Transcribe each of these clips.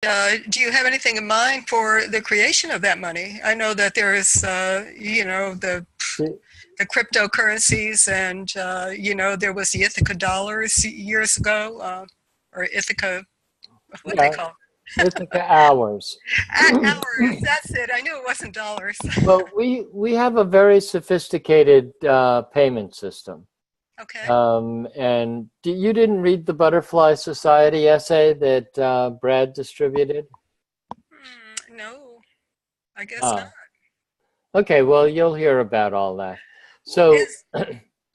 do you have anything in mind for the creation of that money? I know that there is, you know, the cryptocurrencies, and you know, there was the Ithaca dollars years ago, or Ithaca, what they call Ithaca hours. hours. That's it. I knew it wasn't dollars. Well, we have a very sophisticated payment system. Okay. And you didn't read the Butterfly Society essay that Brad distributed? No, I guess Oh. not. Okay, well, you'll hear about all that. So,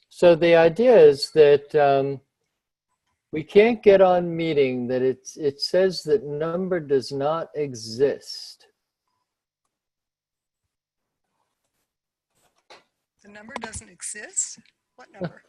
so the idea is that we can't get on meeting that it says that number does not exist. The number doesn't exist? What number?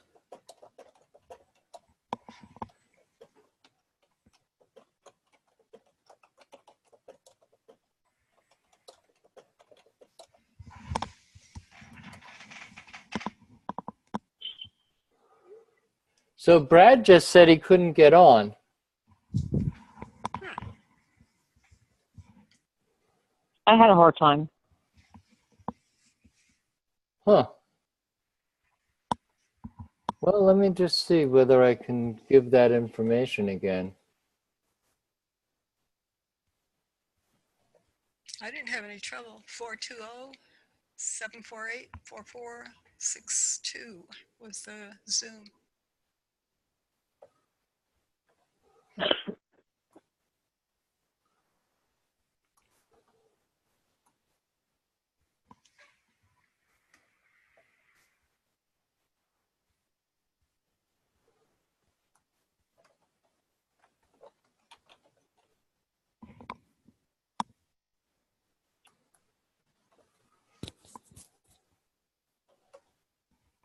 So Brad just said he couldn't get on. I had a hard time. Huh. Well, let me just see whether I can give that information again. I didn't have any trouble. 420-748-4462 was the Zoom.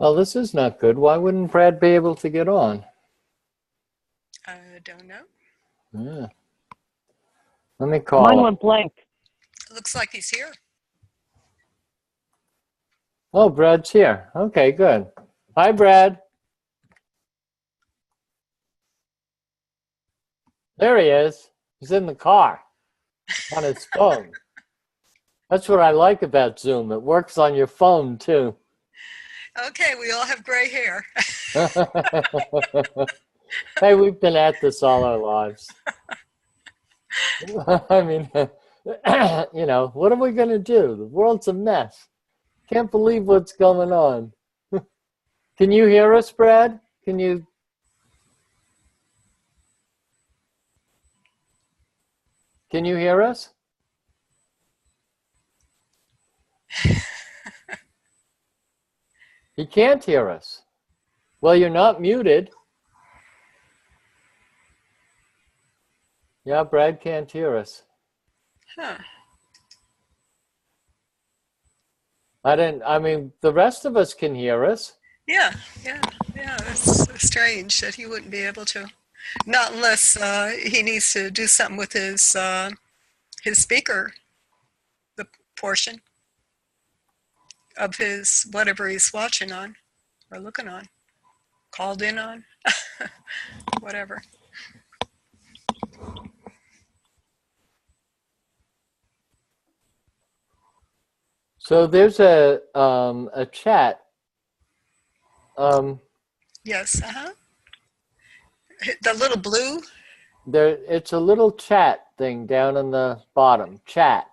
Well, this is not good. Why wouldn't Brad be able to get on? I don't know. Yeah. Let me call Mine him. went blank. It looks like he's here. Oh, Brad's here. Okay, good. Hi, Brad. There he is. He's in the car on his phone. That's what I like about Zoom. It works on your phone, too. Okay, we all have gray hair. Hey, we've been at this all our lives. I mean, you know, what are we going to do? The world's a mess. Can't believe what's going on. Can you hear us, Brad? Can you hear us? He can't hear us. Well, you're not muted. Yeah, Brad can't hear us. Huh. I mean, the rest of us can hear us. Yeah. That's strange that he wouldn't be able to. Not unless he needs to do something with his speaker, the portion of his whatever he's watching on or looking on, called in on, whatever. So there's a chat. Yes. The little blue. It's a little chat thing down in the bottom. Chat.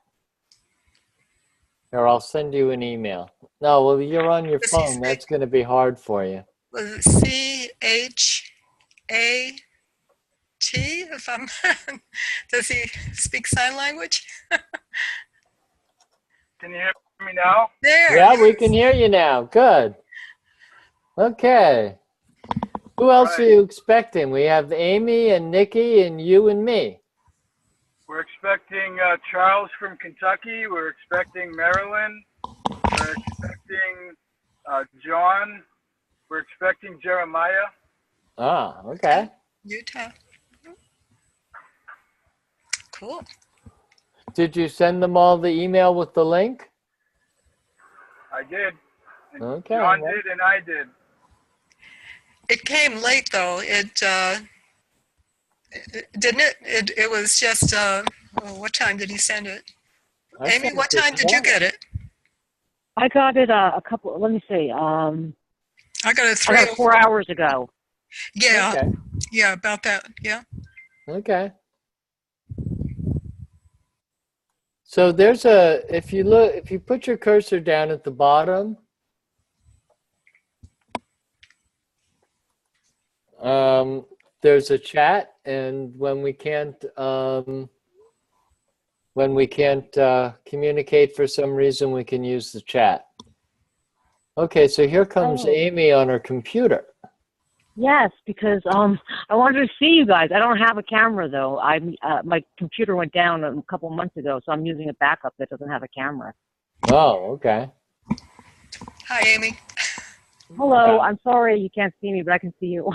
Here, I'll send you an email. No, well, you're on your phone. That's going to be hard for you. Was it CHAT? If I'm, does he speak sign language? Can you hear me now? There. Yeah, we can hear you now. Good. Okay. Who else are you expecting? We have Amy and Nikki and you and me. We're expecting Charles from Kentucky. We're expecting Marilyn. We're expecting John. We're expecting Jeremiah. Ah, okay. Utah. Cool. Did you send them all the email with the link? I did. And Okay. John did and I did. It came late though. Didn't it? It was just, what time did he send it? I Amy, sent what it time did you get it? I got it a couple, let me see. I got it I 3. got it 4 hours ago. Yeah, Okay. yeah, about that. Yeah. Okay. So there's a, if you put your cursor down at the bottom, there's a chat, and when we can't communicate for some reason, we can use the chat. Okay, so here comes Oh. Amy on her computer. Yes, because I wanted to see you guys. I don't have a camera though. My computer went down a couple months ago, so I'm using a backup that doesn't have a camera. Oh, okay. Hi, Amy. Hello, I'm sorry you can't see me, but I can see you.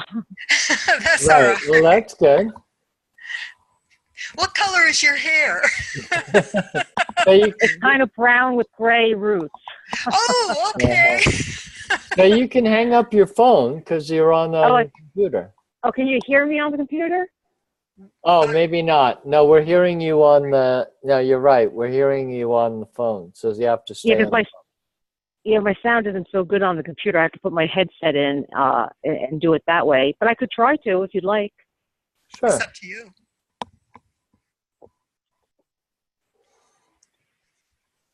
That's all Right. right. Well, that's good. What color is your hair? So you, It's kind of brown with gray roots. Oh, okay. so you can hang up your phone because you're on the computer. Oh, can you hear me on the computer? Oh, maybe not. No, we're hearing you on the. No, you're right. We're hearing you on the phone, so you have to stay. Yeah, because my sound isn't so good on the computer. I have to put my headset in and do it that way. But I could try to if you'd like. Sure. It's up to you.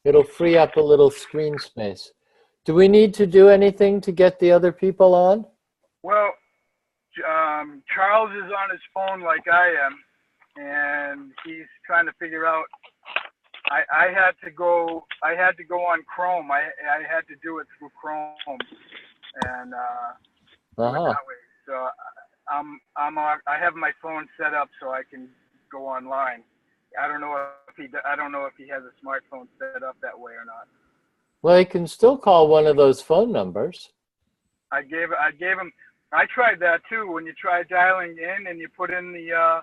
It'll free up a little screen space. Do we need to do anything to get the other people on? Well, Charles is on his phone like I am, and he's trying to figure out. I had to go on Chrome. I had to do it through Chrome, and do it that way. So I have my phone set up so I can go online. I don't know if he has a smartphone set up that way or not. Well, you can still call one of those phone numbers. I gave him. I tried that too. When you try dialing in and you put in the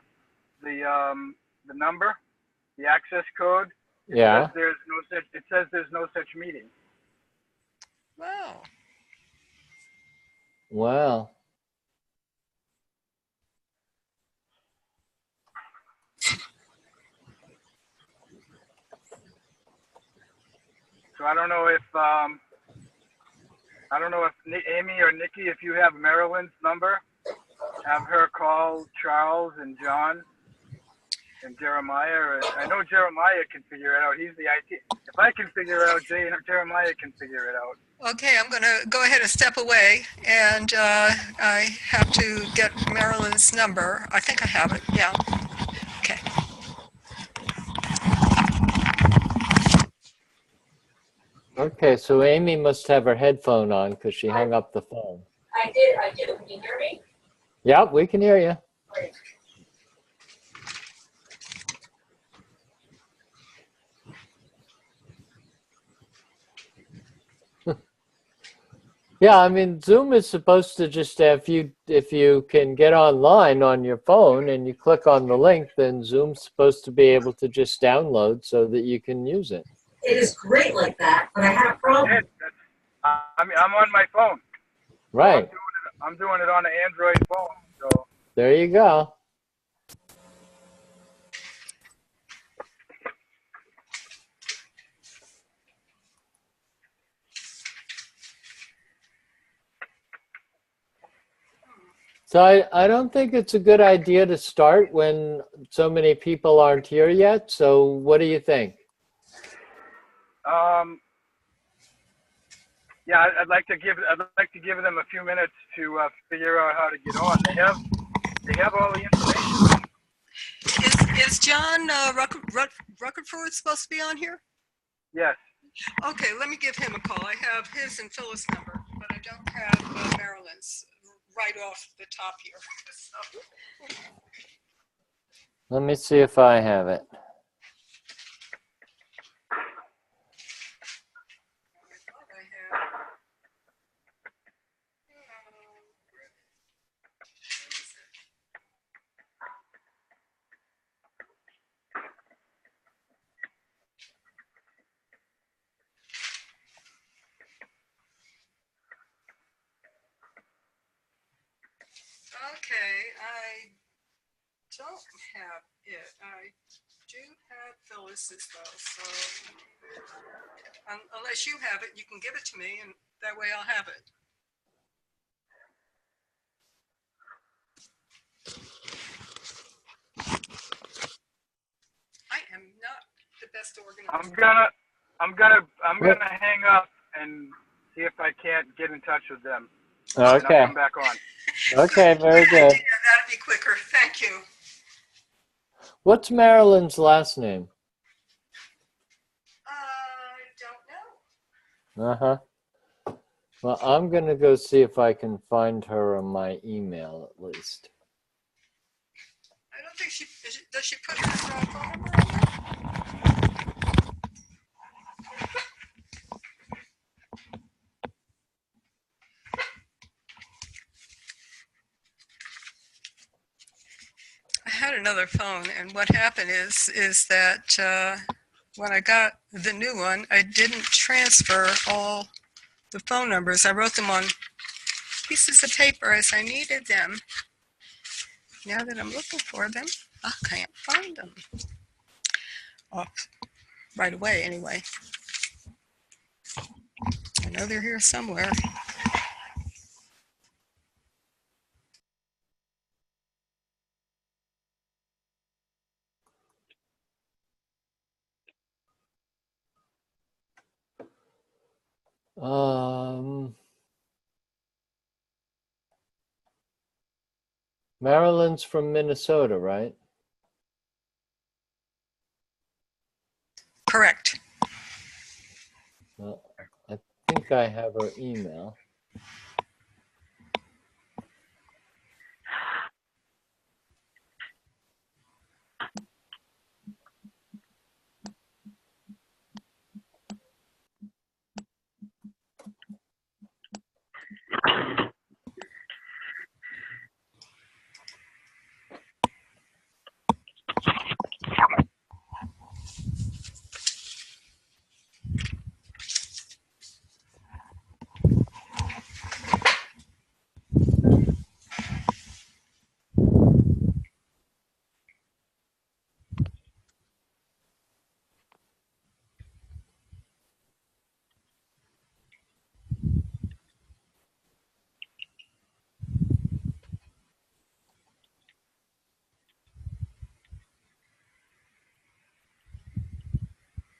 number, the access code. Yeah. It says there's no such meeting. Wow. Wow. So I don't know if Amy or Nikki, if you have Marilyn's number, have her call Charles and John and Jeremiah. I know Jeremiah can figure it out. He's the IT. If I can figure it out, Jeremiah can figure it out. Okay, I'm going to go ahead and step away, and I have to get Marilyn's number. I think I have it. Yeah. Okay. Okay, so Amy must have her headphone on because she hung up the phone. I do. Can you hear me? Yep, we can hear you. Great. Yeah, I mean, Zoom is supposed to just, if you can get online on your phone and you click on the link, then Zoom's supposed to be able to just download so that you can use it. It is great like that, but I had a problem. I'm on my phone. Right. So I'm doing it on an Android phone. So There you go. So I don't think it's a good idea to start when so many people aren't here yet. So what do you think? yeah, I'd like to give them a few minutes to figure out how to get on. They have all the information. Is John Rutherford supposed to be on here? Yes. Okay, let me give him a call. I have his and Phyllis' number, but I don't have Marilyn's right off the top here. So. Let me see if I have it. Okay, I don't post this though, so unless you have it, you can give it to me, and that way I'll have it. I am not the best organizer. I'm gonna hang up and see if I can't get in touch with them. And Okay. I'll come back on. Okay, very good. That'd be quicker. Thank you. What's Marilyn's last name? I don't know. Uh-huh. Well, I'm going to go see if I can find her on my email at least. I don't think does she put her phone number on there? I had another phone, and what happened is that when I got the new one, I didn't transfer all the phone numbers. I wrote them on pieces of paper as I needed them. Now that I'm looking for them, I can't find them. Oh, right away, anyway. I know they're here somewhere. Marilyn's from Minnesota, right? Correct. Well, I think I have her email.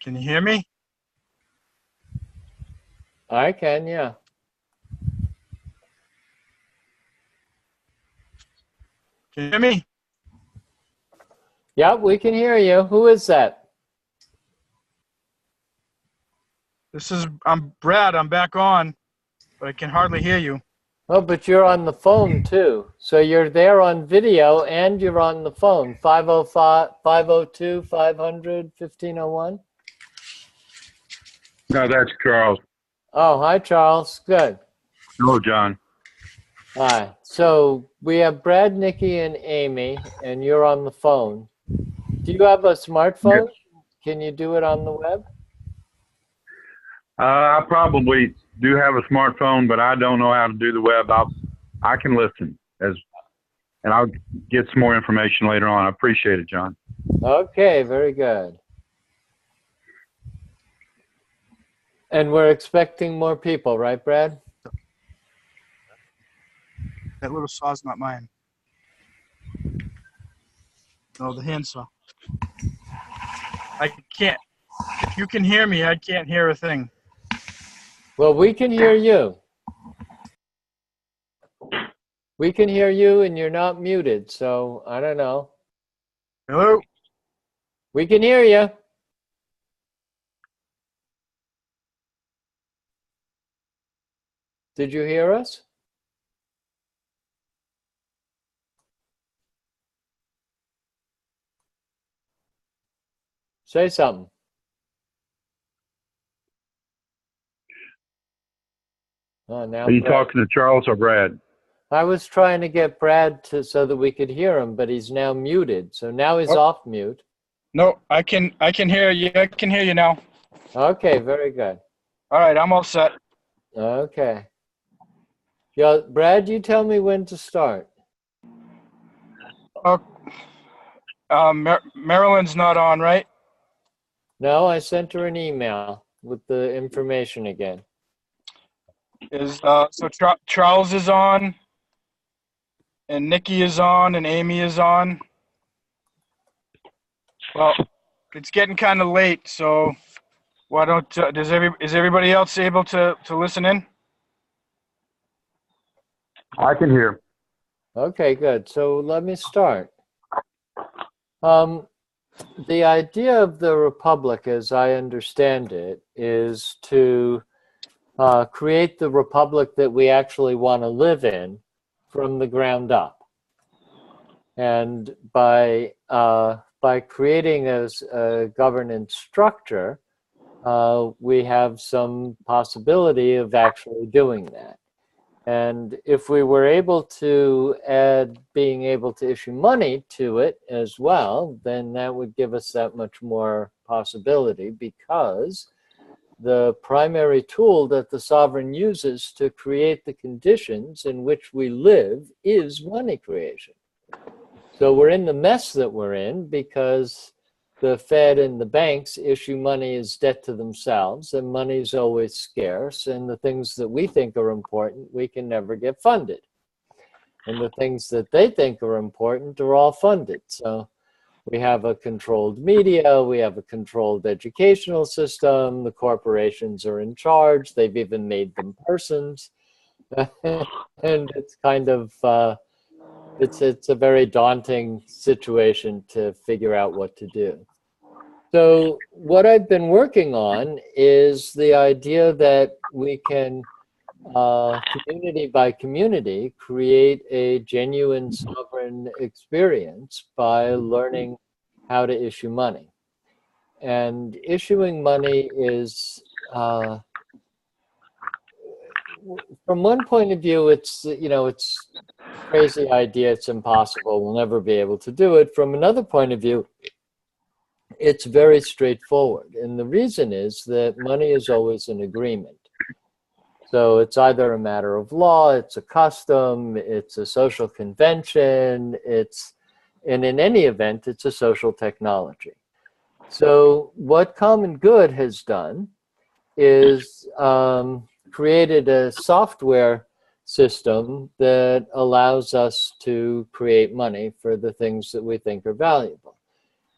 Can you hear me? I can, yeah. Can you hear me? Yeah, we can hear you. Who is that? I'm Brad. I'm back on, but I can hardly hear you. Oh, but you're on the phone too. So you're there on video and you're on the phone. 505, 502, 500, 1501. No, that's Charles. Oh, hi, Charles. Good. Hello, John. Hi. So we have Brad, Nikki, and Amy, and you're on the phone. Do you have a smartphone? Yes. Can you do it on the web? I probably do have a smartphone, but I don't know how to do the web. I can listen and I'll get some more information later on. I appreciate it, John. Okay, very good. And we're expecting more people, right, Brad? That little saw's not mine. No, the handsaw. I can't. If you can hear me, I can't hear a thing. Well, we can hear you. We can hear you and you're not muted, so I don't know. Hello? We can hear you. Did you hear us? Say something. Oh, now Are you Brad. talking to Charles or Brad? I was trying to get Brad so that we could hear him, but he's now muted. So now he's off mute. No, I can hear you. I can hear you now. Okay, very good. All right, I'm all set. Okay. Yeah, Brad, you tell me when to start. Marilyn's not on, right? No, I sent her an email with the information again. Charles is on, and Nikki is on, and Amy is on. Well, it's getting kind of late, so why don't is everybody else able to listen in? I can hear. Okay, good. So let me start. The idea of the republic, as I understand it, is to create the republic that we actually want to live in from the ground up. And by creating a governance structure, we have some possibility of actually doing that. And if we were able to add being able to issue money to it as well, then that would give us that much more possibility, because the primary tool that the sovereign uses to create the conditions in which we live is money creation. So we're in the mess that we're in because the Fed and the banks issue money as debt to themselves, and money is always scarce, and the things that we think are important, we can never get funded. And the things that they think are important are all funded. So we have a controlled media, we have a controlled educational system, the corporations are in charge, they've even made them persons. And it's kind of, it's a very daunting situation to figure out what to do. So what I've been working on is the idea that we can, community by community, create a genuine sovereign experience by learning how to issue money. And issuing money is, from one point of view, it's, you know, it's a crazy idea, it's impossible, we'll never be able to do it. From another point of view, it's very straightforward. And the reason is that money is always an agreement. So it's either a matter of law, it's a custom, it's a social convention, and in any event, it's a social technology. So what Common Good has done is created a software system that allows us to create money for the things that we think are valuable.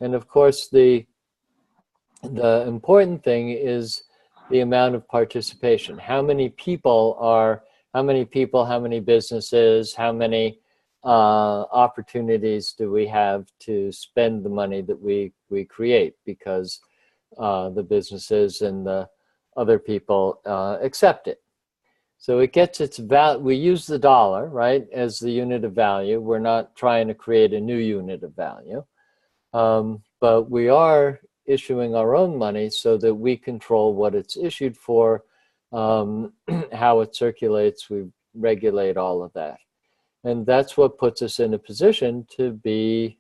And of course, the important thing is the amount of participation. How many people, how many businesses, how many opportunities do we have to spend the money that we create, because the businesses and the other people accept it. So it gets its value. We use the dollar, right, as the unit of value. We're not trying to create a new unit of value. But we are issuing our own money so that we control what it's issued for, how it circulates, we regulate all of that. And that's what puts us in a position to be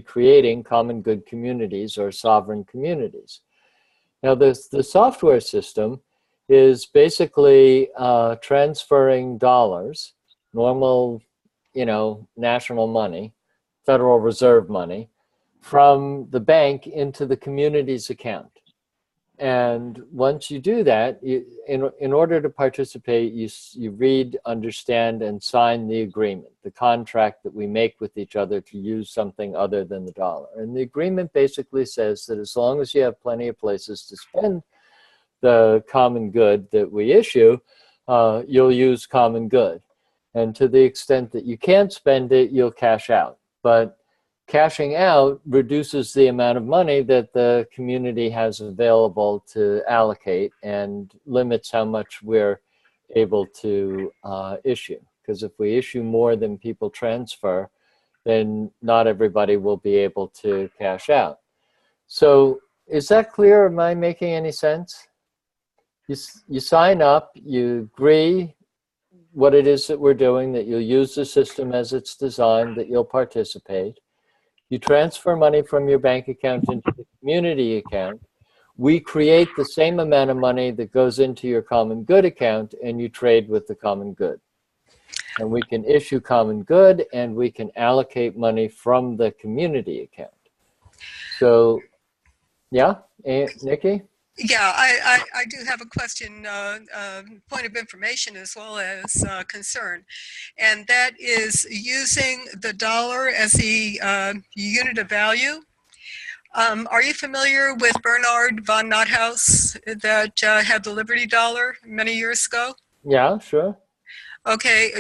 creating common good communities or sovereign communities. Now, the software system is basically transferring dollars, normal, national money, Federal Reserve money, from the bank into the community's account. And once you do that, in order to participate, you read, understand, and sign the agreement, the contract that we make with each other to use something other than the dollar. And the agreement basically says that as long as you have plenty of places to spend the common good that we issue, you'll use common good. And to the extent that you can't spend it, you'll cash out. But cashing out reduces the amount of money that the community has available to allocate and limits how much we're able to issue. Because if we issue more than people transfer, then not everybody will be able to cash out. So is that clear? Am I making any sense? You sign up, you agree what it is that we're doing, that you'll use the system as it's designed, that you'll participate. You transfer money from your bank account into the community account. We create the same amount of money that goes into your common good account, and you trade with the common good. And we can issue common good, and we can allocate money from the community account. So, Yeah, Nikki? Yeah, I do have a question, point of information as well as concern, and that is using the dollar as the unit of value. Are you familiar with Bernard von Nothaus that had the Liberty Dollar many years ago? Yeah, sure. Okay,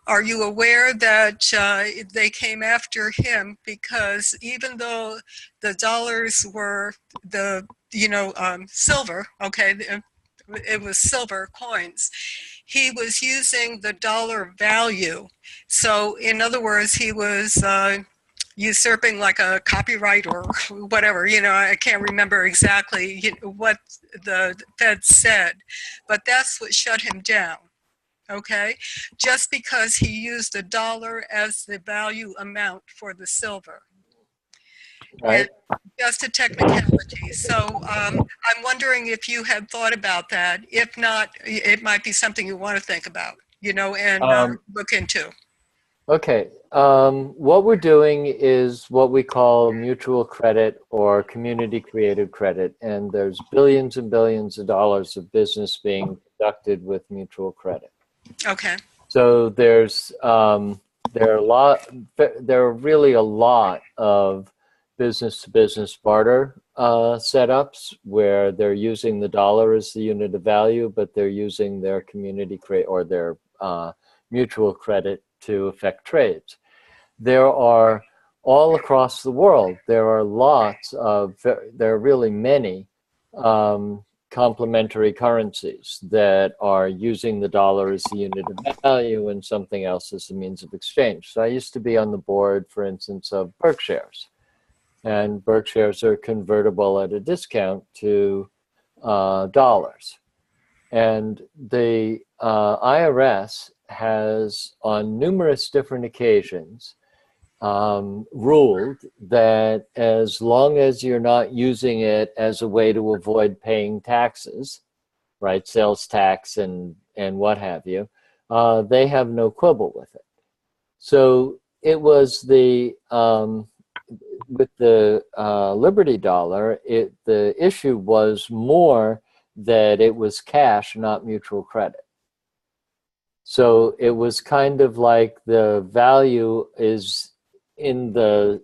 are you aware that they came after him because even though the dollars were the silver, okay, it was silver coins, he was using the dollar value. So in other words, he was usurping like a copyright or whatever. I can't remember exactly what the Fed said, but that's what shut him down. Okay, just because he used the dollar as the value amount for the silver. Right. And just a technicality. So I'm wondering if you had thought about that. If not, it might be something you want to think about, and look into. Okay. What we're doing is what we call mutual credit or community created credit. And there's billions and billions of dollars of business being conducted with mutual credit. Okay. So there are really a lot of business-to-business barter setups where they're using the dollar as the unit of value, but they're using their community credit or their mutual credit to effect trades. There are all across the world. There are really many complementary currencies that are using the dollar as the unit of value and something else as the means of exchange. So I used to be on the board, for instance, of Berkshires. And Berkshires are convertible at a discount to dollars. And the IRS has, on numerous different occasions, ruled that as long as you're not using it as a way to avoid paying taxes, right, sales tax and what have you, they have no quibble with it. So it was with the Liberty Dollar, the issue was more that it was cash, not mutual credit. So it was kind of like the value is in the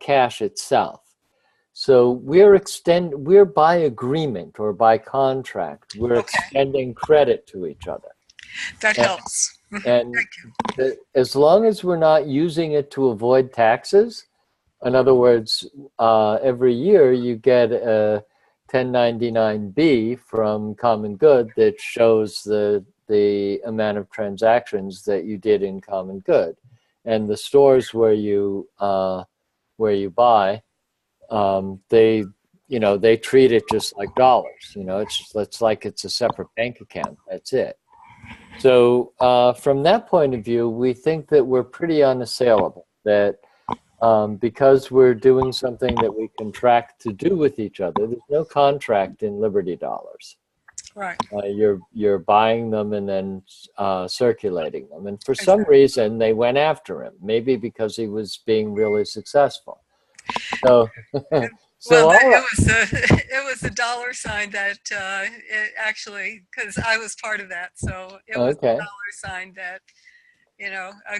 cash itself. So we're by agreement or by contract, we're extending credit to each other. That helps. And as long as we're not using it to avoid taxes, in other words, every year you get a 1099-B from Common Good that shows the amount of transactions that you did in Common Good, and the stores where you buy, they treat it just like dollars. It's like it's a separate bank account. That's it. So from that point of view, we think that we're pretty unassailable. That because we're doing something that we contract to do with each other, there's no contract in Liberty Dollars. Right. You're buying them and then circulating them. And for some reason, they went after him. Maybe because he was being really successful. So, it was the dollar sign that it actually, because I was part of that, so it was the dollar sign that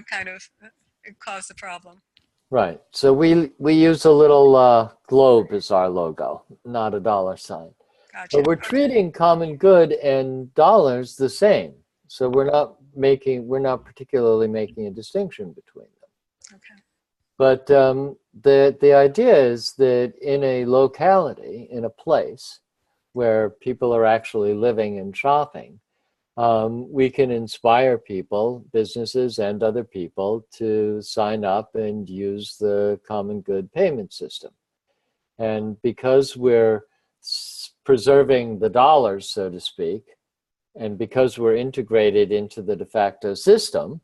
kind of it caused the problem. Right. So we use a little globe as our logo, not a dollar sign. Gotcha. But we're treating Common Good and dollars the same. So we're not particularly making a distinction between them. Okay. But the idea is that in a locality, in a place where people are actually living and shopping, we can inspire people, businesses and other people, to sign up and use the Common Good payment system. And because we're preserving the dollars, so to speak, and because we're integrated into the de facto system,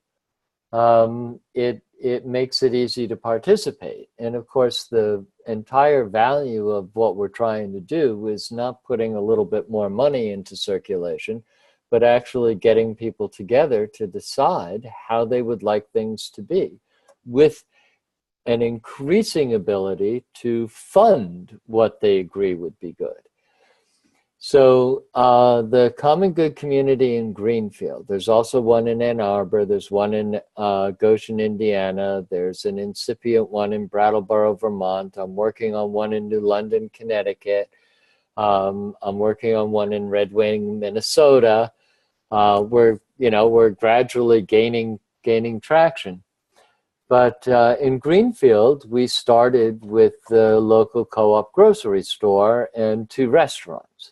it makes it easy to participate. And of course, the entire value of what we're trying to do is not putting a little bit more money into circulation, but actually getting people together to decide how they would like things to be, with an increasing ability to fund what they agree would be good. So the Common Good Community in Greenfield, there's also one in Ann Arbor, there's one in Goshen, Indiana, there's an incipient one in Brattleboro, Vermont. I'm working on one in New London, Connecticut. I'm working on one in Red Wing, Minnesota. We're gradually gaining traction. But in Greenfield, we started with the local co-op grocery store and 2 restaurants.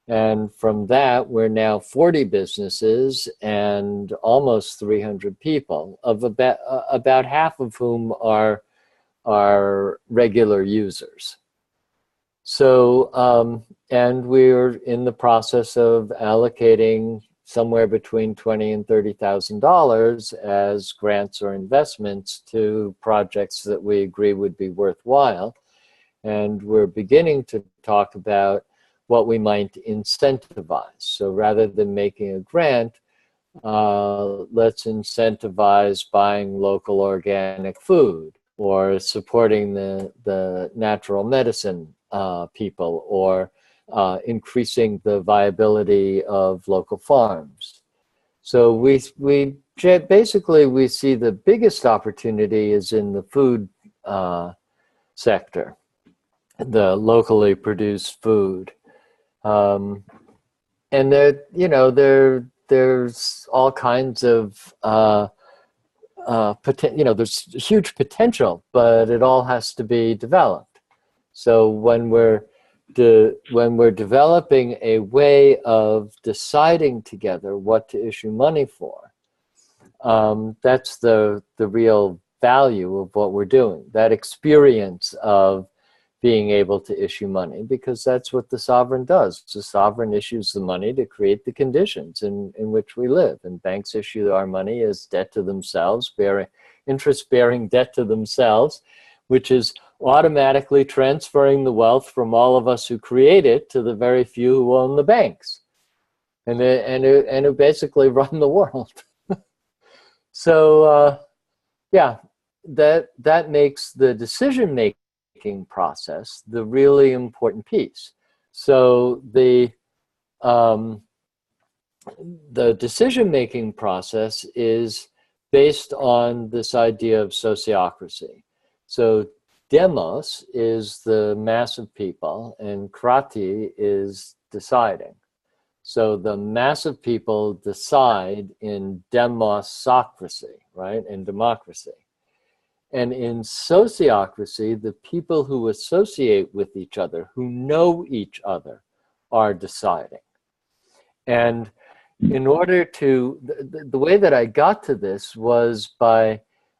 And from that, we're now 40 businesses and almost 300 people, of about half of whom are regular users. So, and we're in the process of allocating somewhere between $20,000 and $30,000 as grants or investments to projects that we agree would be worthwhile. And we're beginning to talk about what we might incentivize. So rather than making a grant, let's incentivize buying local organic food, or supporting the natural medicine people, or increasing the viability of local farms. So we basically see the biggest opportunity is in the food sector, the locally produced food. And there's all kinds of there's huge potential, but it all has to be developed. So when we're developing a way of deciding together what to issue money for, that's the real value of what we're doing. That experience of being able to issue money, because that's what the sovereign does. The sovereign issues the money to create the conditions in which we live. And banks issue our money as debt to themselves, interest-bearing debt to themselves, which is automatically transferring the wealth from all of us who create it to the very few who own the banks and who basically run the world. So yeah, that makes the decision-making process the really important piece. So the decision-making process is based on this idea of sociocracy. So demos is the mass of people, and krati is deciding. So the mass of people decide in demosocracy, right, in democracy. And in sociocracy, the people who associate with each other, who know each other, are deciding. And in order to, the way that I got to this was by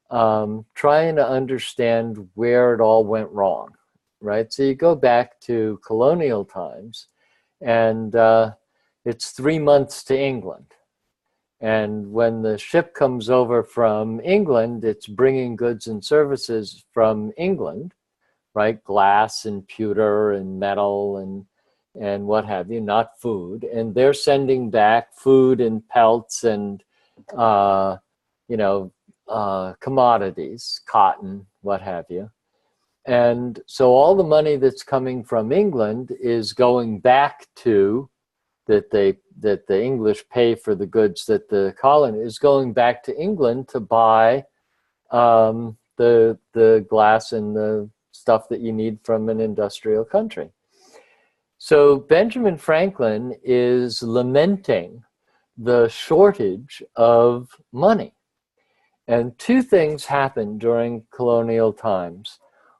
trying to understand where it all went wrong, right? So you go back to colonial times, and it's 3 months to England. And when the ship comes over from England, it's bringing goods and services from England, right? Glass and pewter and metal and what have you, not food. And they're sending back food and pelts and, commodities, cotton, what have you. And so all the money that's coming from England is going back to that the English pay for the goods that the colony is going back to England to buy the glass and the stuff that you need from an industrial country. So Benjamin Franklin is lamenting the shortage of money. And 2 things happened during colonial times.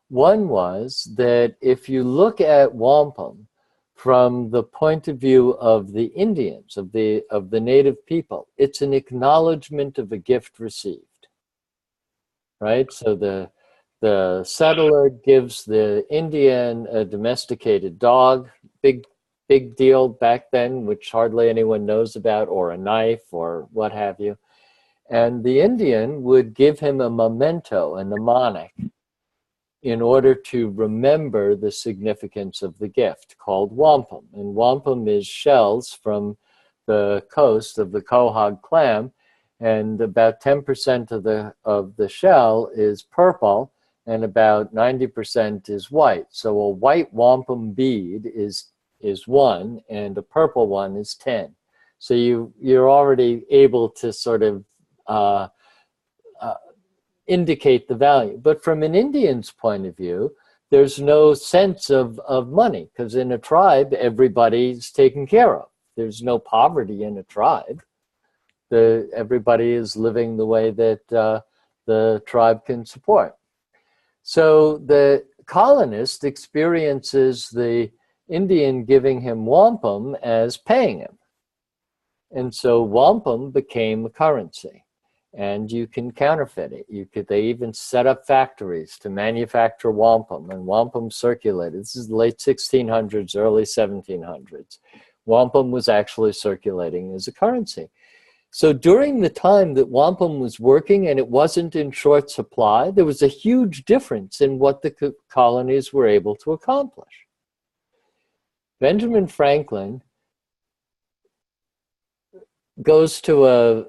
One was that if you look at wampum from the point of view of the Indians, of the native people, it's an acknowledgement of a gift received, right? So the settler gives the Indian a domesticated dog, big deal back then, which hardly anyone knows about, or a knife or what have you. And the Indian would give him a memento, a mnemonic, in order to remember the significance of the gift, called wampum. And wampum is shells from the coast of the quahog clam, and about 10% of the shell is purple, and about 90% is white. So a white wampum bead is 1, and a purple one is 10. So you're already able to sort of indicate the value. But from an Indian's point of view, there's no sense of money, because in a tribe, everybody's taken care of. There's no poverty in a tribe. Everybody is living the way that the tribe can support. So the colonist experiences the Indian giving him wampum as paying him. And so wampum became a currency. And you can counterfeit it. They even set up factories to manufacture wampum, and wampum circulated. This is the late 1600s, early 1700s. Wampum was actually circulating as a currency. So during the time that wampum was working and it wasn't in short supply, there was a huge difference in what the colonies were able to accomplish. Benjamin Franklin goes to a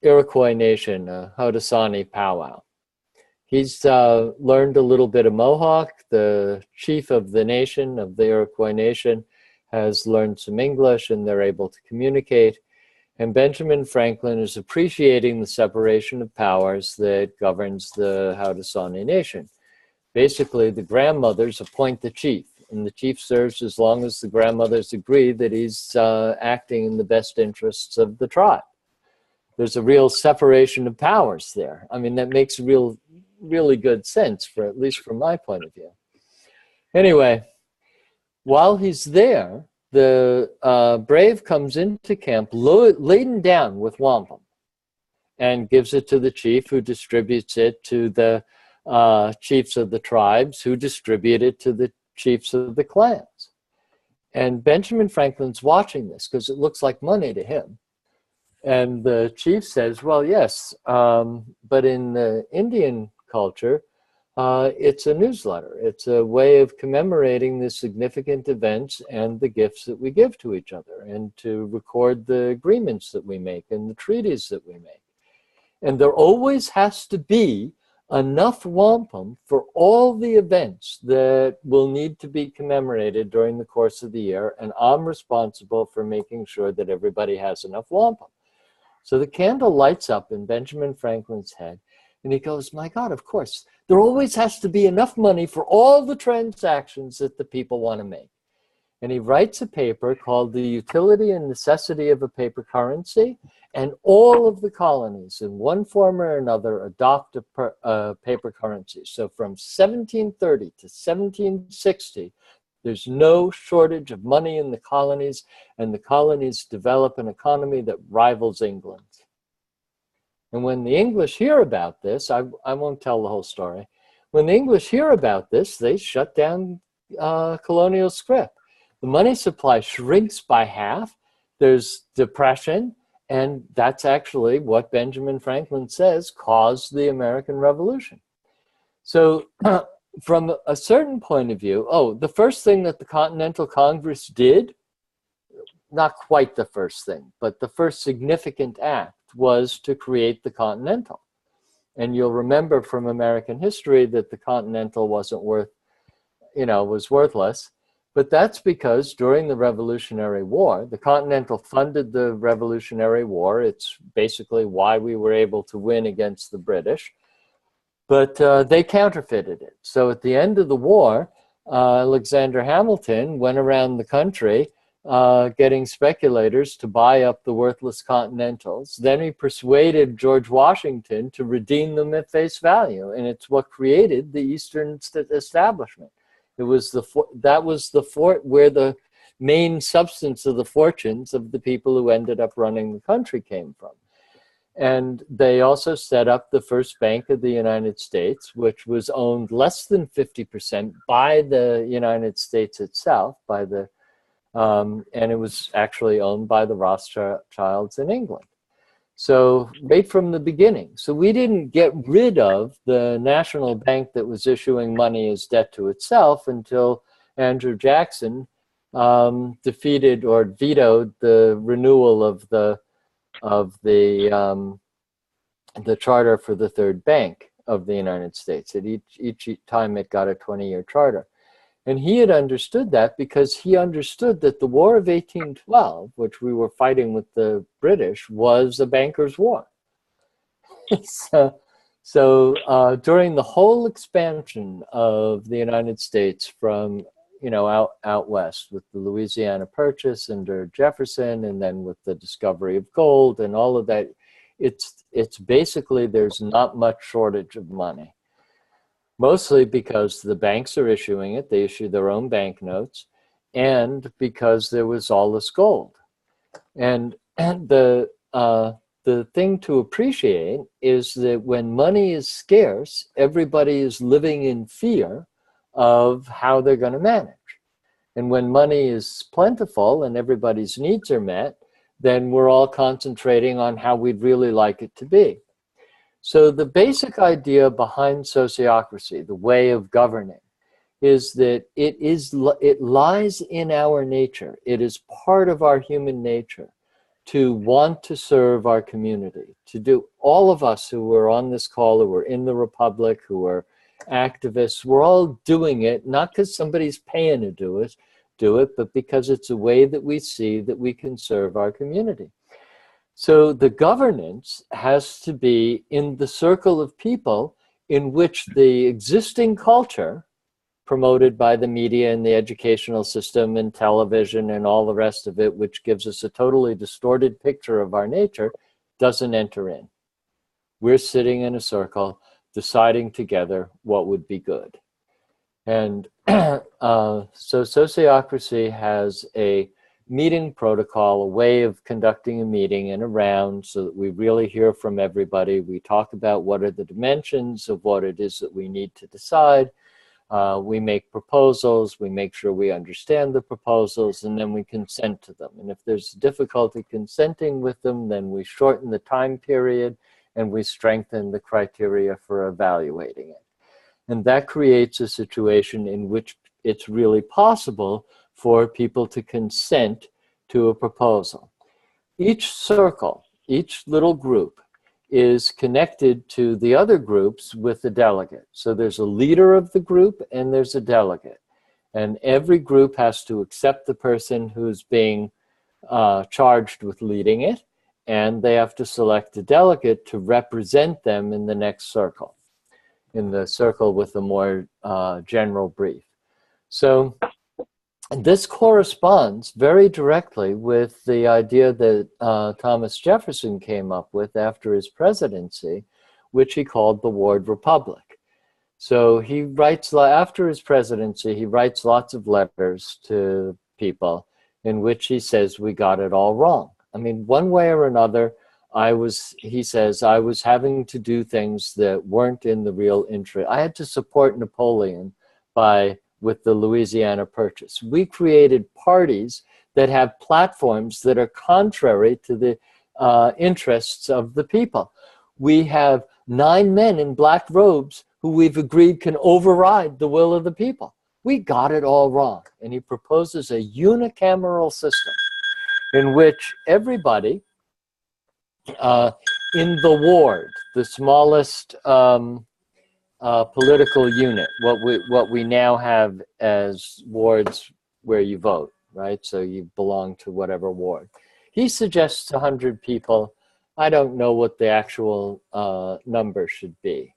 Iroquois nation, a Haudenosaunee powwow. He's learned a little bit of Mohawk. The chief of the nation, of the Iroquois nation, has learned some English, and they're able to communicate. And Benjamin Franklin is appreciating the separation of powers that governs the Haudenosaunee nation. Basically, the grandmothers appoint the chief, and the chief serves as long as the grandmothers agree that he's acting in the best interests of the tribe. There's a real separation of powers there. I mean, that makes really good sense, at least from my point of view. Anyway, while he's there, the brave comes into camp laden down with wampum and gives it to the chief, who distributes it to the chiefs of the tribes, who distribute it to the chiefs of the clans. And Benjamin Franklin's watching this because it looks like money to him. And the chief says, well, yes, but in the Indian culture, it's a newsletter. It's a way of commemorating the significant events and the gifts that we give to each other, and to record the agreements that we make and the treaties that we make. And there always has to be enough wampum for all the events that will need to be commemorated during the course of the year, and I'm responsible for making sure that everybody has enough wampum. So the candle lights up in Benjamin Franklin's head, and he goes, my God, of course, there always has to be enough money for all the transactions that the people want to make. And he writes a paper called The Utility and Necessity of a Paper Currency, and all of the colonies, in one form or another, adopt a paper currency. So from 1730 to 1760, there's no shortage of money in the colonies, and the colonies develop an economy that rivals England. And when the English hear about this, I won't tell the whole story. When the English hear about this, they shut down colonial scrip. The money supply shrinks by half. There's depression. And that's actually what Benjamin Franklin says caused the American Revolution. So from a certain point of view, the first thing that the Continental Congress did, not quite the first thing, but the first significant act was to create the Continental. And you'll remember from American history that the Continental wasn't was worthless. But that's because during the Revolutionary War, the Continental funded the Revolutionary War. It's basically why we were able to win against the British. But they counterfeited it. So at the end of the war, Alexander Hamilton went around the country getting speculators to buy up the worthless Continentals. Then he persuaded George Washington to redeem them at face value. And it's what created the Eastern establishment. That was the fort where the main substance of the fortunes of the people who ended up running the country came from. And they also set up the first Bank of the United States, which was owned less than 50% by the United States itself, and it was actually owned by the Rothschilds in England. So right from the beginning. So we didn't get rid of the national bank that was issuing money as debt to itself until Andrew Jackson defeated or vetoed the renewal of the the charter for the third bank of the United States. At each time it got a 20-year charter. And he had understood that because he understood that the War of 1812, which we were fighting with the British, was a banker's war. So during the whole expansion of the United States from, out west with the Louisiana Purchase under Jefferson, and then with the discovery of gold and all of that, it's basically, there's not much shortage of money. Mostly because the banks are issuing it, they issue their own banknotes, and because there was all this gold. And the thing to appreciate is that when money is scarce, everybody is living in fear of how they're going to manage. And when money is plentiful and everybody's needs are met, then we're all concentrating on how we'd really like it to be. So the basic idea behind sociocracy, the way of governing, is that it lies in our nature. It is part of our human nature to want to serve our community, to do. All of us who are on this call, who are in the Republic, who are activists, we're all doing it, not because somebody's paying to do it, but because it's a way that we see that we can serve our community. So the governance has to be in the circle of people in which the existing culture, promoted by the media and the educational system and television and all the rest of it, which gives us a totally distorted picture of our nature, doesn't enter in. We're sitting in a circle deciding together what would be good. And so sociocracy has a meeting protocol, a way of conducting a meeting in a round so that we really hear from everybody. We talk about what are the dimensions of what it is that we need to decide. We make proposals, we make sure we understand the proposals, and then we consent to them. And if there's difficulty consenting with them, then we shorten the time period and we strengthen the criteria for evaluating it. And that creates a situation in which it's really possible for people to consent to a proposal. Each circle, each little group is connected to the other groups with a delegate. So there's a leader of the group and there's a delegate. And every group has to accept the person who's being charged with leading it, and they have to select a delegate to represent them in the next circle, in the circle with a more general brief. So this corresponds very directly with the idea that Thomas Jefferson came up with after his presidency, which he called the Ward Republic. So he writes, after his presidency, he writes lots of letters to people in which he says, we got it all wrong. I mean, one way or another, he says, I was having to do things that weren't in the real interest. I had to support Napoleon with the Louisiana Purchase. We created parties that have platforms that are contrary to the interests of the people. We have 9 men in black robes who we've agreed can override the will of the people. We got it all wrong. And he proposes a unicameral system in which everybody in the ward, the smallest political unit, what we now have as wards where you vote, right? So you belong to whatever ward. He suggests 100 people. I don't know what the actual number should be.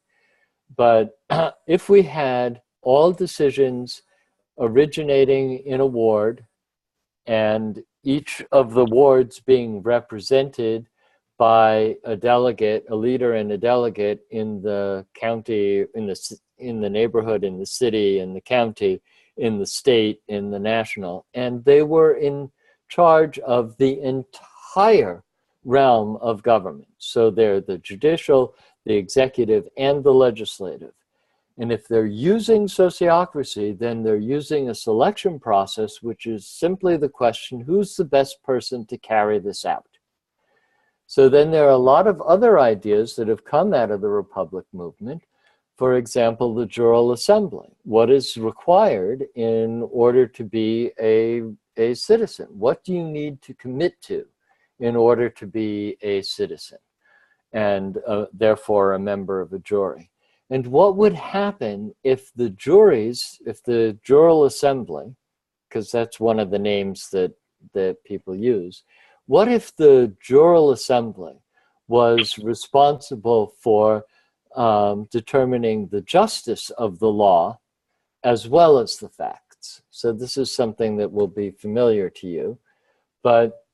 But if we had all decisions originating in a ward and each of the wards being represented by a delegate, a leader and a delegate in the county, in the neighborhood, in the city, in the county, in the state, in the national, and they were in charge of the entire realm of government. So they're the judicial, the executive, and the legislative. And if they're using sociocracy, then they're using a selection process, which is simply the question, who's the best person to carry this out? So then there are a lot of other ideas that have come out of the Republic movement. For example, the Jural Assembly. What is required in order to be a citizen? What do you need to commit to in order to be a citizen? and therefore a member of a jury. And what would happen if the juries, if the jural assembly, because that's one of the names that people use, what if the jural assembly was responsible for determining the justice of the law as well as the facts? So this is something that will be familiar to you, but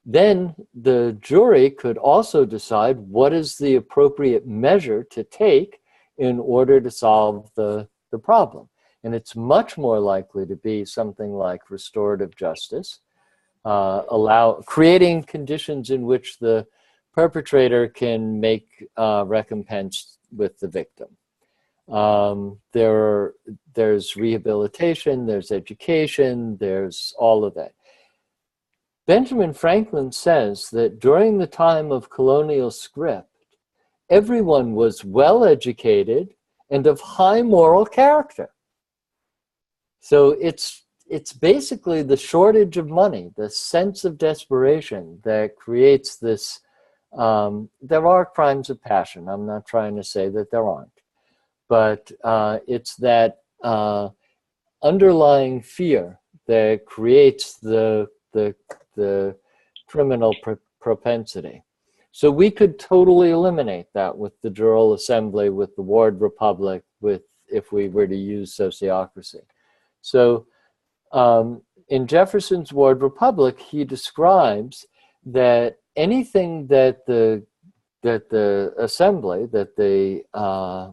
then the jury could also decide what is the appropriate measure to take in order to solve the problem. And it's much more likely to be something like restorative justice, creating conditions in which the perpetrator can make recompense with the victim. There's rehabilitation, there's education, there's all of that. Benjamin Franklin says that during the time of colonial script, everyone was well educated and of high moral character. So it's basically the shortage of money, the sense of desperation that creates this. There are crimes of passion. I'm not trying to say that there aren't, but it's that underlying fear that creates the criminal propensity. So we could totally eliminate that with the jural assembly, with the ward republic, if we were to use sociocracy. So in Jefferson's ward republic, he describes that anything that the assembly, that the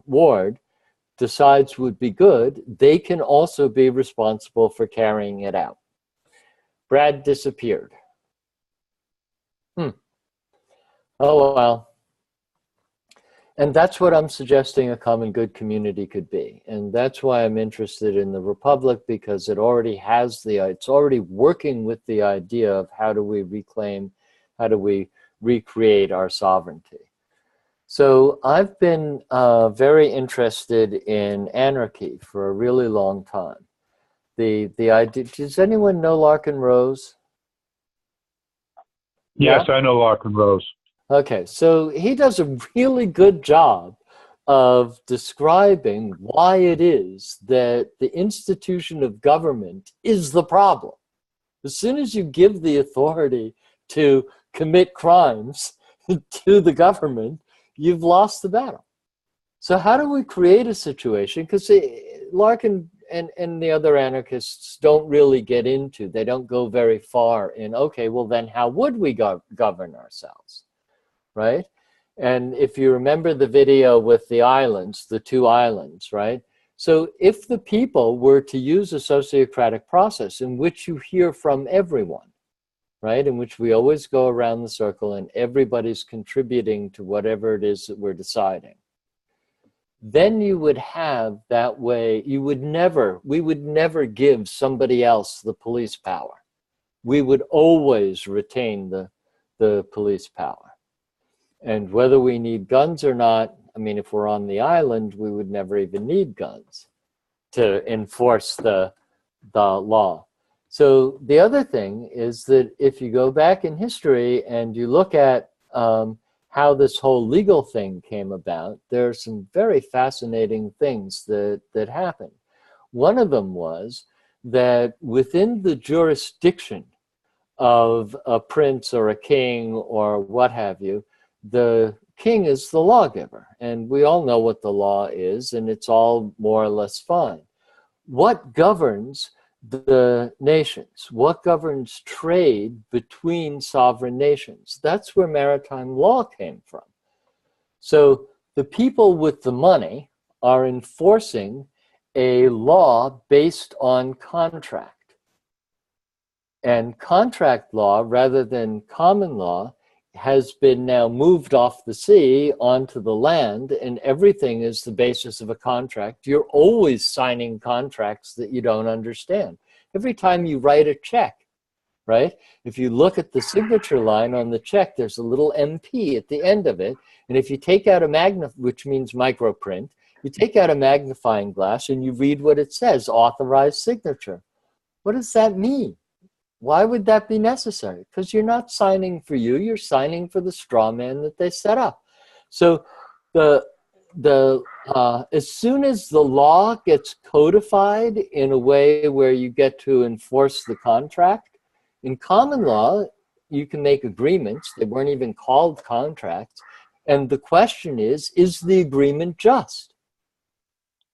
ward decides would be good, they can also be responsible for carrying it out. Brad disappeared. Oh, well. And that's what I'm suggesting a common good community could be. And that's why I'm interested in the Republic, because it already has it's already working with the idea of how do we reclaim, how do we recreate our sovereignty. So I've been very interested in anarchy for a really long time. The idea, does anyone know Larkin Rose? Yes, Yeah? I know Larkin Rose. Okay, so he does a really good job of describing why it is that the institution of government is the problem. As soon as you give the authority to commit crimes to the government, you've lost the battle. So how do we create a situation? Because Larkin and the other anarchists don't really get into, they don't go very far in, okay, well then how would we govern ourselves? Right? And if you remember the video with the islands, the 2 islands, right? So if the people were to use a sociocratic process in which you hear from everyone, right? In which we always go around the circle and everybody's contributing to whatever it is that we're deciding, then you would have that way, we would never give somebody else the police power. We would always retain the police power. And whether we need guns or not, I mean, if we're on the island, we would never even need guns to enforce the law. So the other thing is that if you go back in history and you look at how this whole legal thing came about, there are some very fascinating things that happened. One of them was that within the jurisdiction of a prince or a king or what have you, the king is the lawgiver, and we all know what the law is, and it's all more or less fine. What governs the nations? What governs trade between sovereign nations? That's where maritime law came from. So the people with the money are enforcing a law based on contract. And contract law, rather than common law, has been now moved off the sea onto the land, and everything is the basis of a contract. You're always signing contracts that you don't understand. Every time you write a check, right? If you look at the signature line on the check, there's a little MP at the end of it. And if you take out which means microprint, you take out a magnifying glass and you read what it says, authorized signature. What does that mean? Why would that be necessary? Because you're not signing for you, you're signing for the straw man that they set up. So as soon as the law gets codified in a way where you get to enforce the contract, in common law, you can make agreements. They weren't even called contracts. And the question is the agreement just?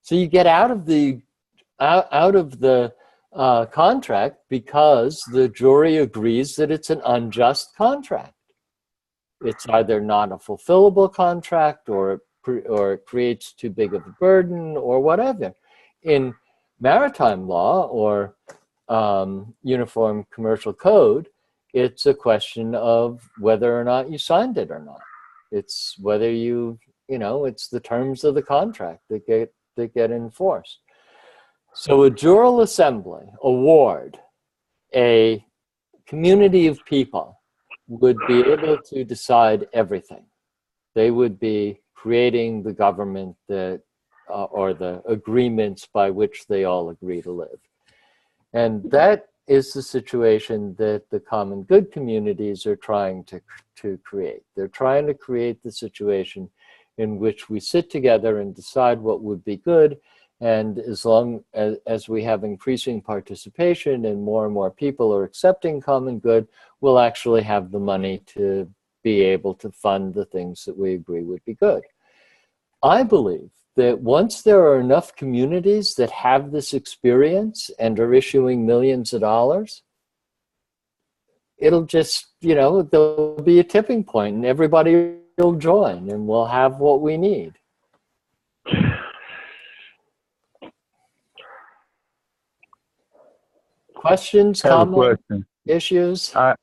So you get out of the contract because the jury agrees that it's an unjust contract. It's either not a fulfillable contract, or it creates too big of a burden, or whatever. In maritime law or Uniform Commercial Code, it's a question of whether or not you signed it or not. It's whether it's the terms of the contract that get enforced. So a jural assembly, a ward, a community of people would be able to decide everything. They would be creating the government that, or the agreements by which they all agree to live. And that is the situation that the common good communities are trying to create. They're trying to create the situation in which we sit together and decide what would be good. And as long as we have increasing participation and more people are accepting common good, we'll actually have the money to be able to fund the things that we agree would be good. I believe that once there are enough communities that have this experience and are issuing millions of dollars, it'll just, there'll be a tipping point and everybody will join and we'll have what we need. Questions, comments, issues? I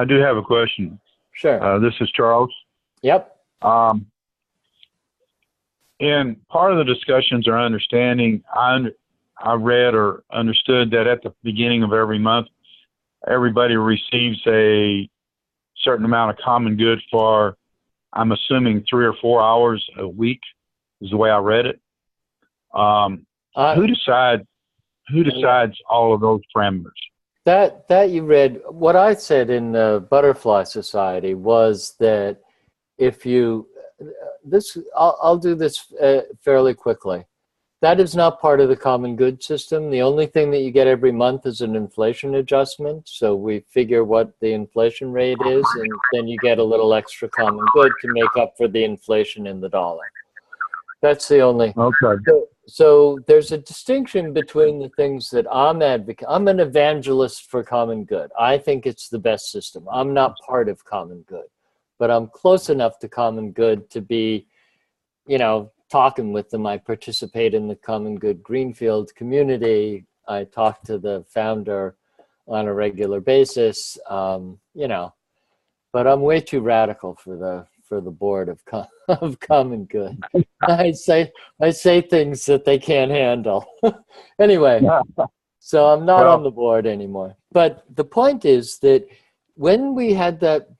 do have a question. Sure. This is Charles. Yep. In part of the discussions or understanding, I read or understood that at the beginning of every month, everybody receives a certain amount of common good for, I'm assuming, 3 or 4 hours a week, is the way I read it. Who decides all of those parameters? That you read. What I said in the Butterfly Society was that if you, I'll do this fairly quickly. That is not part of the common good system. The only thing that you get every month is an inflation adjustment. So we figure what the inflation rate is, and then you get a little extra common good to make up for the inflation in the dollar. That's the only. Okay. So there's a distinction between the things that I'm advocating. I'm an evangelist for common good. I think it's the best system. I'm not part of common good, but I'm close enough to common good to be, talking with them. I participate in the Common Good Greenfield community. I talk to the founder on a regular basis, but I'm way too radical for the board of Common Good. I say things that they can't handle. Anyway, so I'm not on the board anymore. But the point is that when we had that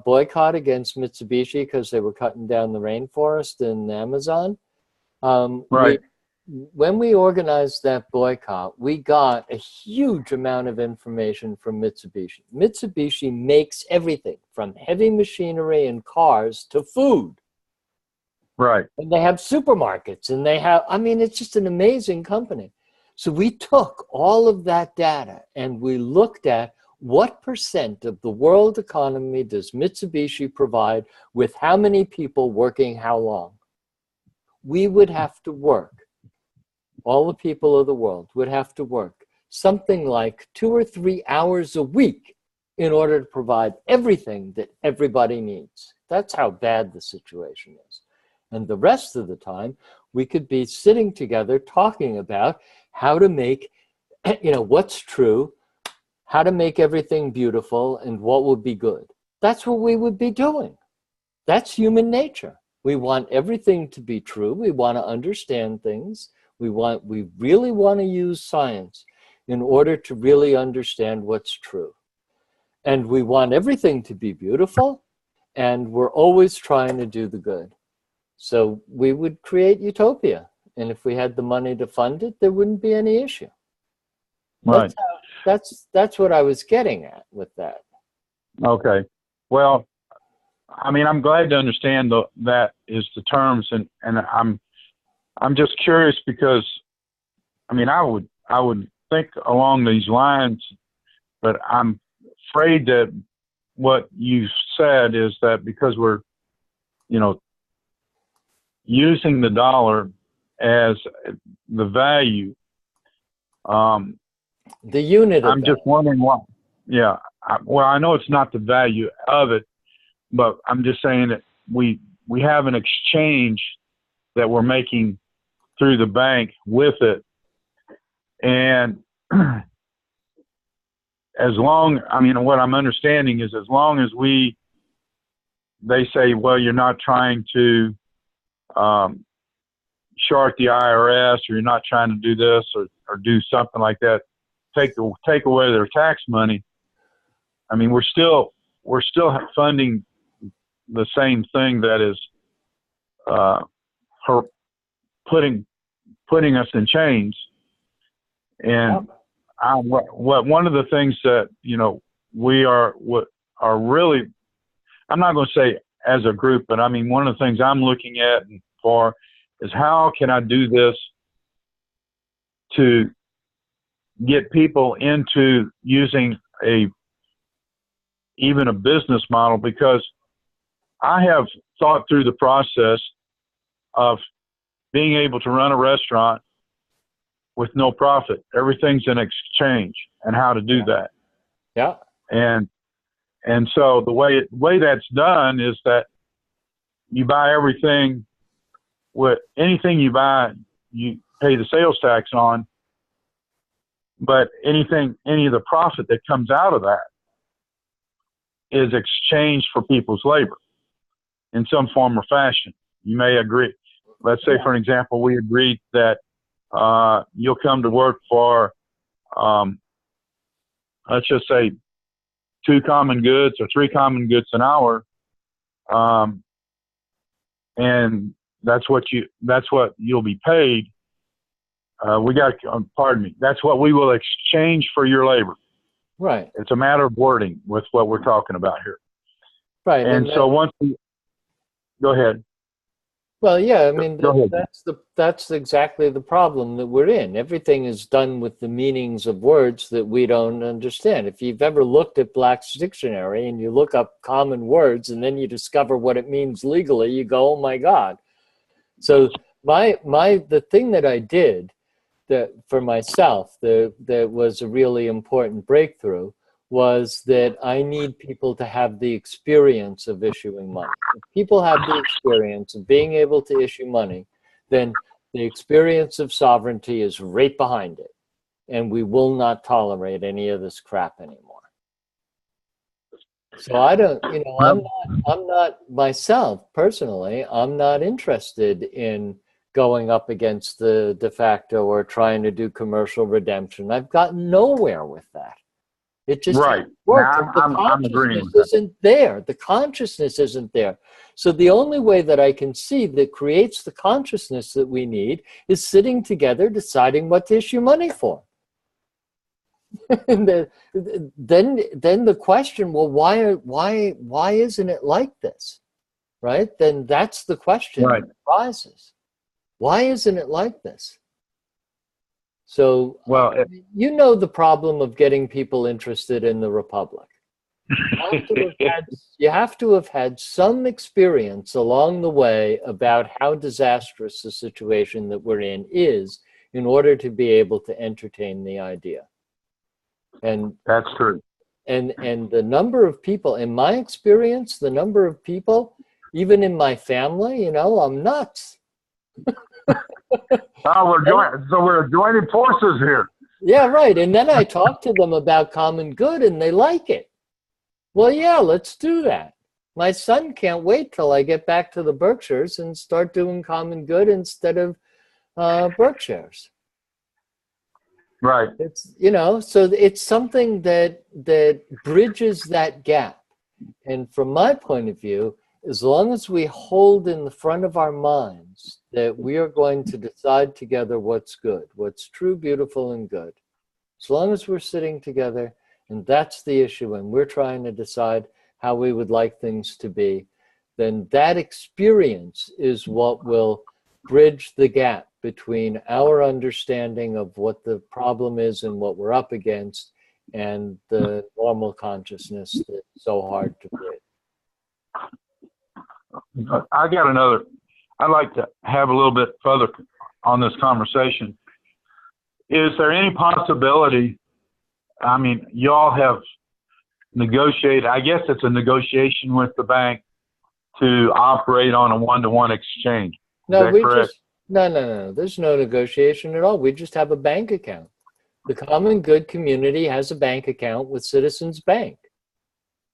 boycott against Mitsubishi because they were cutting down the rainforest in the Amazon, right. When we organized that boycott, we got a huge amount of information from Mitsubishi. Mitsubishi makes everything from heavy machinery and cars to food. Right. And they have supermarkets and they have, it's just an amazing company. So we took all of that data and we looked at what % of the world economy does Mitsubishi provide with how many people working how long. We would have to work. All the people of the world would have to work something like 2 or 3 hours a week in order to provide everything that everybody needs. That's how bad the situation is. And the rest of the time, we could be sitting together talking about how to make, what's true, how to make everything beautiful, and what would be good. That's what we would be doing. That's human nature. We want everything to be true. We want to understand things. We really want to use science in order to really understand what's true. And we want everything to be beautiful, and we're always trying to do the good. So we would create utopia. And if we had the money to fund it, there wouldn't be any issue. Right. that's what I was getting at with that. Okay. Well, I mean, I'm glad to understand that is the terms, and I'm just curious because, I mean, I would think along these lines, but I'm afraid that what you said is that because we're, you know, using the dollar as the value, the unit of I'm just wondering why. Yeah. Well, I know it's not the value of it, but I'm just saying that we have an exchange that we're making through the bank with it. And as long, I mean, what I'm understanding is as long as they say, well, you're not trying to short the IRS, or you're not trying to do this or do something like that, take away their tax money. I mean, we're still funding the same thing that is her putting us in chains. And one of the things that, you know, we are really, I'm not going to say as a group, but I mean, one of the things I'm looking at for is how can I do this to get people into using even a business model, because I have thought through the process of being able to run a restaurant with no profit. Everything's in exchange, and how to do that. Yeah. And so the way that's done is that you buy everything. With anything you buy, you pay the sales tax on, but any of the profit that comes out of that is exchanged for people's labor in some form or fashion. You may agree. Let's say, for an example, we agreed that you'll come to work for, let's just say, 2 common goods or 3 common goods an hour, and that's what you'll be paid. That's what we will exchange for your labor. Right. It's a matter of wording with what we're talking about here. Right. And so go ahead. Well, yeah, I mean, Go ahead. that's exactly the problem that we're in. Everything is done with the meanings of words that we don't understand. If you've ever looked at Black's Dictionary and you look up common words and then you discover what it means legally, you go, oh my God. So the thing that I did that for myself that was a really important breakthrough was that I need people to have the experience of issuing money. If people have the experience of being able to issue money, then the experience of sovereignty is right behind it. And we will not tolerate any of this crap anymore. So I don't, you know, I'm not myself personally, I'm not interested in going up against the de facto or trying to do commercial redemption. I've gotten nowhere with that. It just doesn't work. I'm agreeing with that. Isn't there. The consciousness isn't there. So the only way that I can see that creates the consciousness that we need is sitting together deciding what to issue money for. And then the question, well, why isn't it like this? Right? Then that's the question that arises. Why isn't it like this? So, well, you know the problem of getting people interested in the Republic. You have to have had some experience along the way about how disastrous the situation that we're in order to be able to entertain the idea. And that's true. And the number of people, in my experience, the number of people, even in my family, you know, I'm nuts. We're joining forces here. Yeah, right. And then I talk to them about common good and they like it. Well, yeah, let's do that. My son can't wait till I get back to the Berkshires and start doing common good instead of Berkshires. Right. It's, you know, so it's something that bridges that gap. And from my point of view, as long as we hold in the front of our minds that we are going to decide together what's good, what's true, beautiful, and good, As long as we're sitting together, and that's the issue, and we're trying to decide how we would like things to be, then that experience is what will bridge the gap between our understanding of what the problem is and what we're up against and the normal consciousness that's so hard to bridge. I'd like to have a little bit further on this conversation. Is there any possibility, I mean, y'all have negotiated, I guess it's a negotiation with the bank to operate on a one-to-one exchange. No, no. There's no negotiation at all. We just have a bank account. The Common Good community has a bank account with Citizens Bank.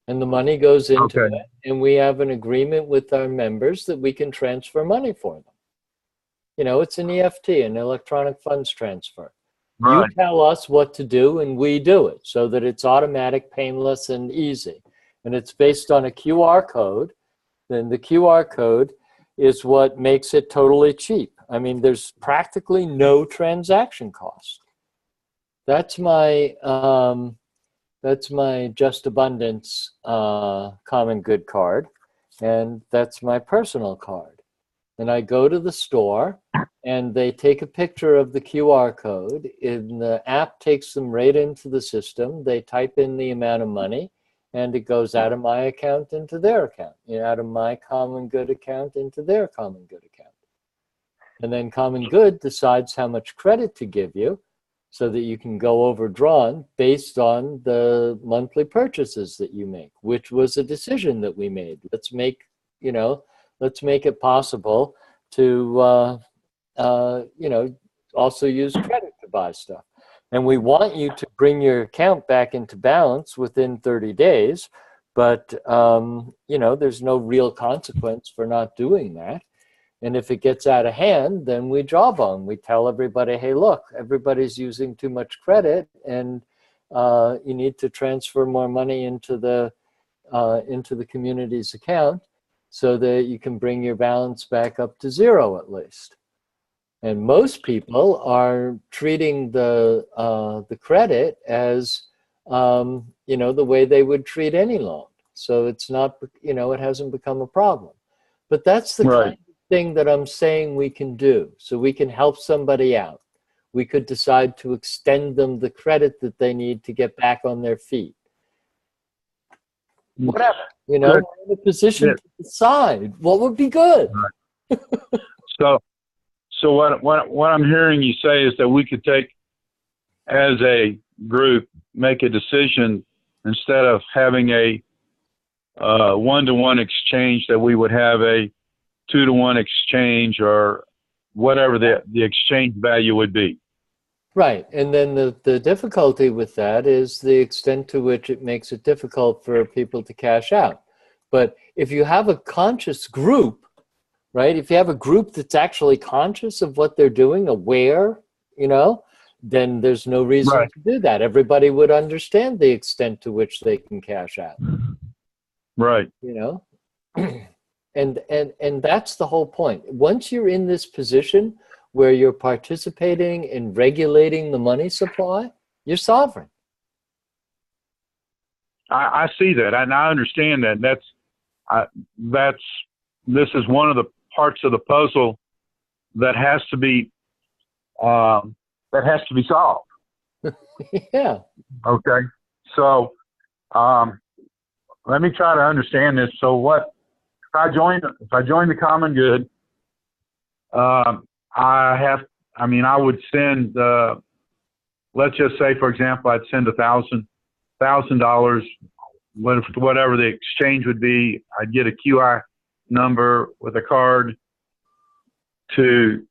And the money goes into it, and we have an agreement with our members that we can transfer money for them. You know, it's an EFT, an electronic funds transfer. Right. You tell us what to do, and we do it so that it's automatic, painless, and easy. And it's based on a QR code. Then the QR code is what makes it totally cheap. I mean, there's practically no transaction cost. That's my Just Abundance Common Good card, and that's my personal card. And I go to the store, and they take a picture of the QR code, and the app takes them right into the system. They type in the amount of money, and it goes out of my account into their account, out of my Common Good account into their Common Good account. And then Common Good decides how much credit to give you so that you can go overdrawn based on the monthly purchases that you make, which was a decision that we made. Let's make it possible to, also use credit to buy stuff. And we want you to bring your account back into balance within 30 days, but, there's no real consequence for not doing that. And if it gets out of hand, then we jawbone. We tell everybody, hey, look, everybody's using too much credit, and you need to transfer more money into the community's account so that you can bring your balance back up to zero at least. And most people are treating the credit as the way they would treat any loan. So it's not, it hasn't become a problem. But that's the kind of thing that I'm saying we can do. So we can help somebody out. We could decide to extend them the credit that they need to get back on their feet. Whatever, we're in a position to decide what would be good. So what I'm hearing you say is that we could take, as a group, make a decision instead of having a one-to-one exchange, that we would have a 2-to-1 exchange, or whatever the exchange value would be. Right. And then the difficulty with that is the extent to which it makes it difficult for people to cash out. But if you have a conscious group, right, if you have a group that's actually conscious of what they're doing, aware, then there's no reason to do that. Everybody would understand the extent to which they can cash out. Right. And that's the whole point. Once you're in this position where you're participating in regulating the money supply, you're sovereign. I see that, and I understand that. This is one of the parts of the puzzle that has to be solved. Yeah. Okay. So let me try to understand this. So what? If I join the Common Good, I would send, let's just say, for example, I'd send $1,000, whatever the exchange would be. I'd get a QI number with a card to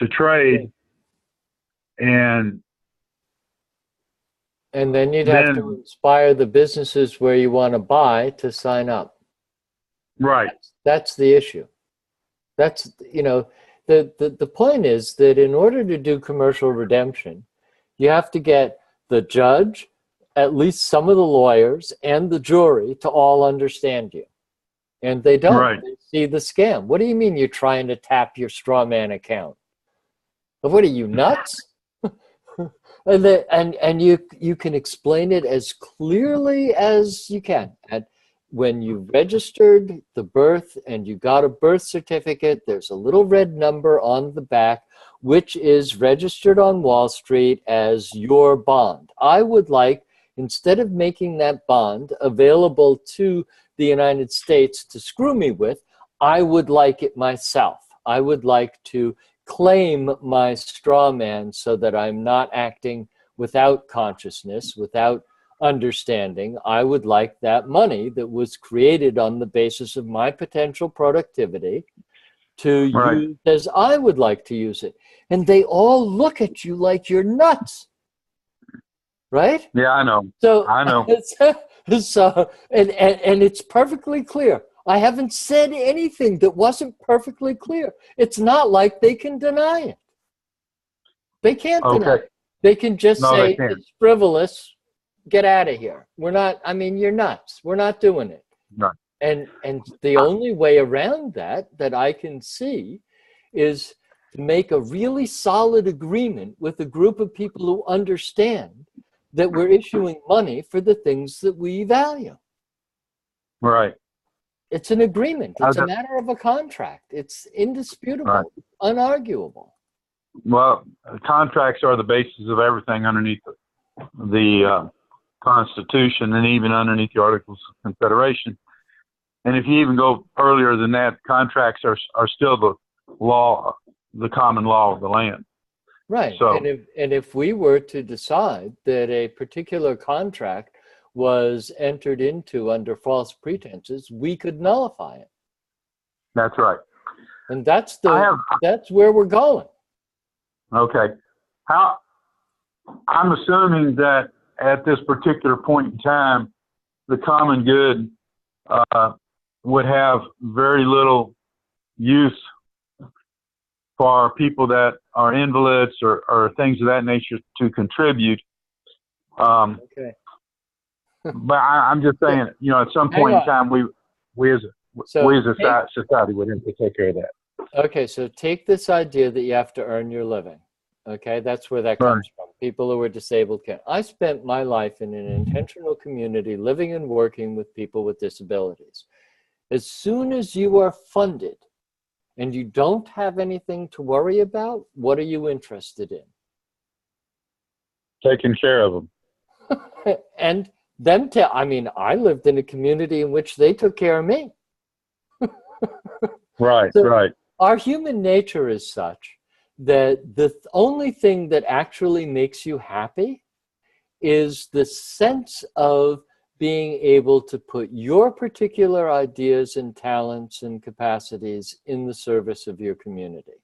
trade, and then you'd have to inspire the businesses where you want to buy to sign up. Right. That's the issue. That's, the point is that in order to do commercial redemption, you have to get the judge, at least some of the lawyers, and the jury to all understand you. And they don't. Right. They see the scam. What do you mean you're trying to tap your straw man account? What are you, nuts? And you can explain it as clearly as you can. And when you registered the birth and you got a birth certificate, there's a little red number on the back, which is registered on Wall Street as your bond. I would like, instead of making that bond available to the United States to screw me with, I would like it myself. I would like to claim my straw man so that I'm not acting without consciousness, without understanding. I would like that money that was created on the basis of my potential productivity to use as I would like to use it. And they all look at you like you're nuts. Right? Yeah, I know. So I know. And it's perfectly clear. I haven't said anything that wasn't perfectly clear. It's not like they can deny it. They can't deny it. They can just say it's frivolous. Get out of here. We're not, I mean, you're nuts. We're not doing it. No. And the only way around that I can see is to make a really solid agreement with a group of people who understand that we're issuing money for the things that we value. Right. It's an agreement. It's a matter of a contract. It's indisputable, unarguable. Well, contracts are the basis of everything underneath the Constitution and even underneath the Articles of Confederation. And if you even go earlier than that, contracts are still the law, the common law of the land. Right. So, and if we were to decide that a particular contract was entered into under false pretenses, we could nullify it. That's right. And that's where we're going. Okay. I'm assuming that at this particular point in time, the common good would have very little use for people that are invalids or things of that nature to contribute. Okay. But I'm just saying, you know, at some point in time, we as a society would have to take care of that. Okay, so take this idea that you have to earn your living. Okay, that's where that comes from. People who are disabled can. I spent my life in an intentional community living and working with people with disabilities. As soon as you are funded and you don't have anything to worry about, what are you interested in? Taking care of them. And them I mean, I lived in a community in which they took care of me. Right, so right. Our human nature is such that the only thing that actually makes you happy is the sense of being able to put your particular ideas and talents and capacities in the service of your community.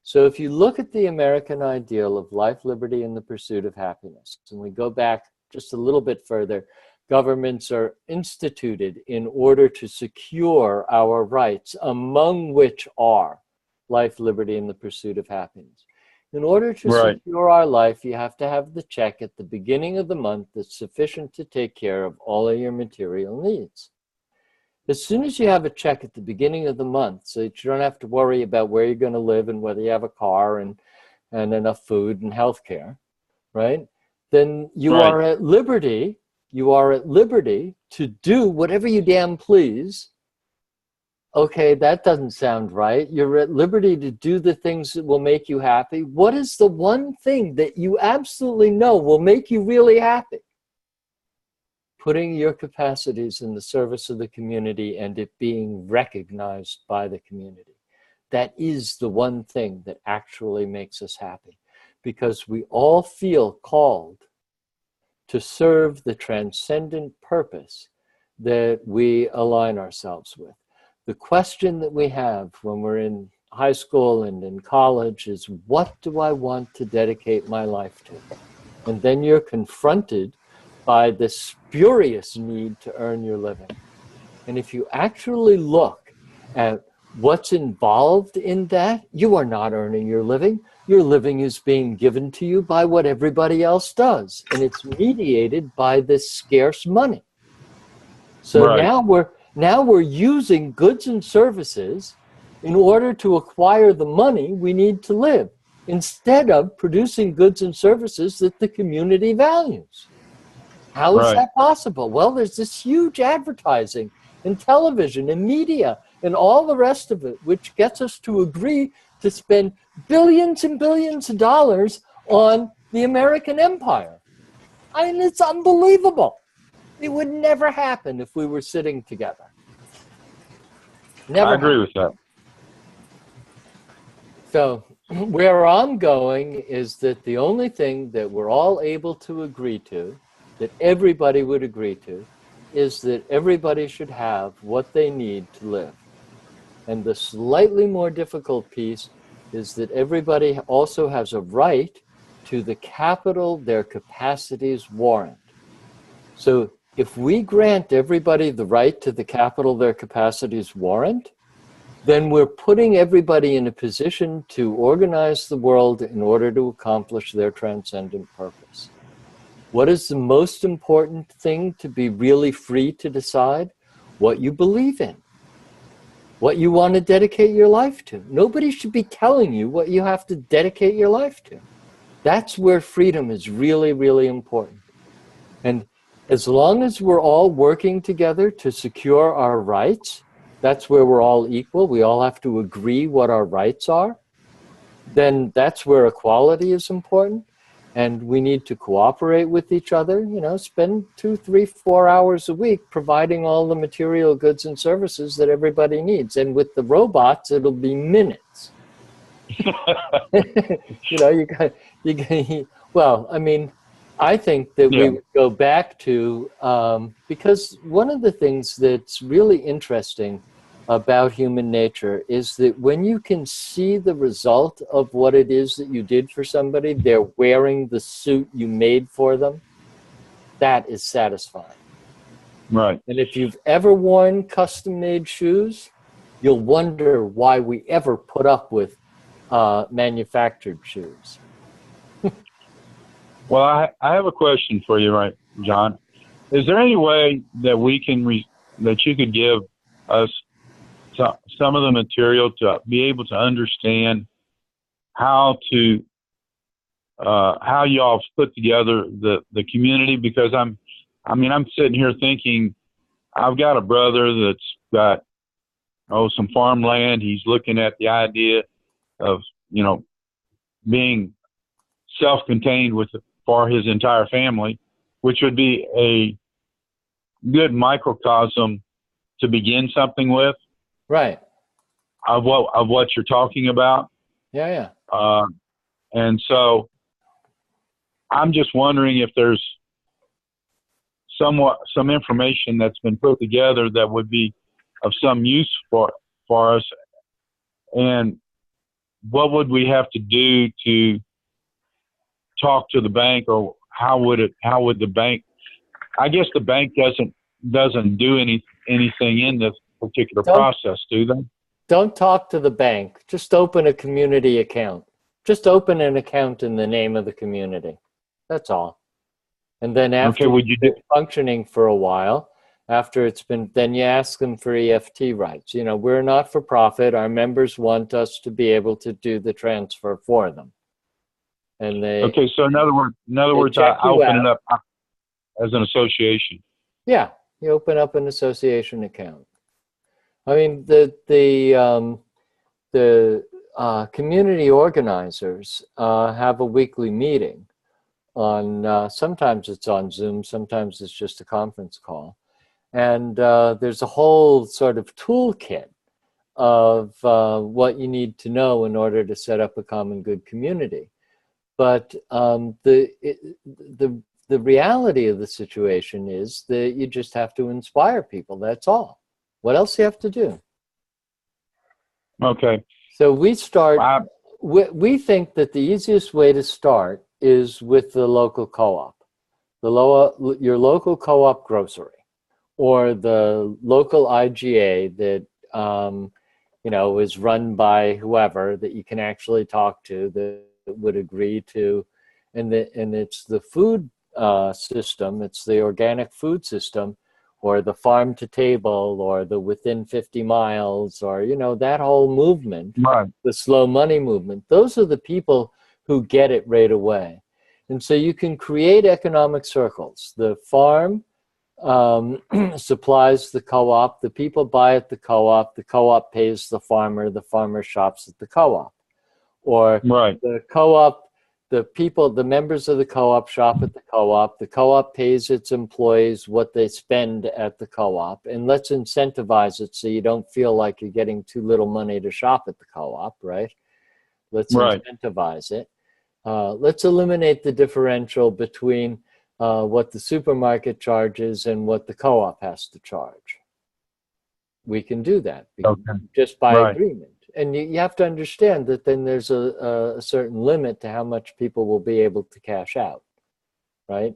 So if you look at the American ideal of life, liberty, and the pursuit of happiness, and we go back just a little bit further, governments are instituted in order to secure our rights, among which are life, liberty, and the pursuit of happiness. In order to secure our life, you have to have the check at the beginning of the month that's sufficient to take care of all of your material needs. As soon as you have a check at the beginning of the month, so that you don't have to worry about where you're going to live and whether you have a car and enough food and health care, right? Then you are at liberty. You are at liberty to do whatever you damn please. Okay, that doesn't sound right. You're at liberty to do the things that will make you happy. What is the one thing that you absolutely know will make you really happy? Putting your capacities in the service of the community and it being recognized by the community. That is the one thing that actually makes us happy, because we all feel called to serve the transcendent purpose that we align ourselves with. The question that we have when we're in high school and in college is, what do I want to dedicate my life to? And then you're confronted by this spurious need to earn your living. And if you actually look at what's involved in that, you are not earning your living. Your living is being given to you by what everybody else does. And it's mediated by this scarce money. So now we're using goods and services in order to acquire the money we need to live. instead of producing goods and services that the community values. How is Right. that possible? Well, there's this huge advertising and television and media and all the rest of it, which gets us to agree to spend billions and billions of dollars on the American empire. I mean, it's unbelievable. It would never happen if we were sitting together. Never. I agree with that. So where I'm going is that the only thing that we're all able to agree to, that everybody would agree to, is that everybody should have what they need to live. And the slightly more difficult piece is that everybody also has a right to the capital their capacities warrant. So if we grant everybody the right to the capital their capacities warrant, then we're putting everybody in a position to organize the world in order to accomplish their transcendent purpose. What is the most important thing to be really free to decide? What you believe in, what you want to dedicate your life to. Nobody should be telling you what you have to dedicate your life to. That's where freedom is really, really important. And as long as we're all working together to secure our rights, that's where we're all equal, we all have to agree what our rights are, then that's where equality is important. And we need to cooperate with each other, you know, spend 2, 3, 4 hours a week providing all the material goods and services that everybody needs. And with the robots, it'll be minutes. You know, well, I mean, I think that we would go back to, because one of the things that's really interesting about human nature is that when you can see the result of what it is that you did for somebody, they're wearing the suit you made for them, that is satisfying. Right. And if you've ever worn custom-made shoes, you'll wonder why we ever put up with manufactured shoes. Well, I have a question for you, right, John? Is there any way that we can that you could give us some of the material to be able to understand how y'all put together the community? Because I'm sitting here thinking, I've got a brother that's got some farmland. He's looking at the idea of being self-contained for his entire family, which would be a good microcosm to begin something with. Right. Of what you're talking about. Yeah. And so I'm just wondering if there's some information that's been put together that would be of some use for us. And what would we have to do to talk to the bank, or how would the bank? I guess the bank doesn't do anything in this particular process, do they? Don't talk to the bank. Just open a community account. Just open an account in the name of the community. That's all. And then after it's been functioning for a while, then you ask them for EFT rights. You know, we're not for profit. Our members want us to be able to do the transfer for them. And so in other words, I open it up as an association. Yeah, you open up an association account. I mean, the community organizers have a weekly meeting on, sometimes it's on Zoom, sometimes it's just a conference call. And there's a whole sort of toolkit of what you need to know in order to set up a common good community. But the reality of the situation is that you just have to inspire people, that's all. What else do you have to do? Okay. So we think that the easiest way to start is with the local co-op, your local co-op grocery, or the local IGA that is run by whoever that you can actually talk to that would agree to, and it's the food system, it's the organic food system, or the farm to table, or the within 50 miles, or, you know, that whole movement, Right. the slow money movement. Those are the people who get it right away. And so you can create economic circles. The farm supplies the co-op, the people buy at the co-op pays the farmer shops at the co-op. Or Right. the co-op, the members of the co-op shop at the co-op pays its employees what they spend at the co-op, and let's incentivize it so you don't feel like you're getting too little money to shop at the co-op, right? Let's Right. incentivize it. Let's eliminate the differential between what the supermarket charges and what the co-op has to charge. We can do that just by agreement. And you have to understand that then there's a certain limit to how much people will be able to cash out, right?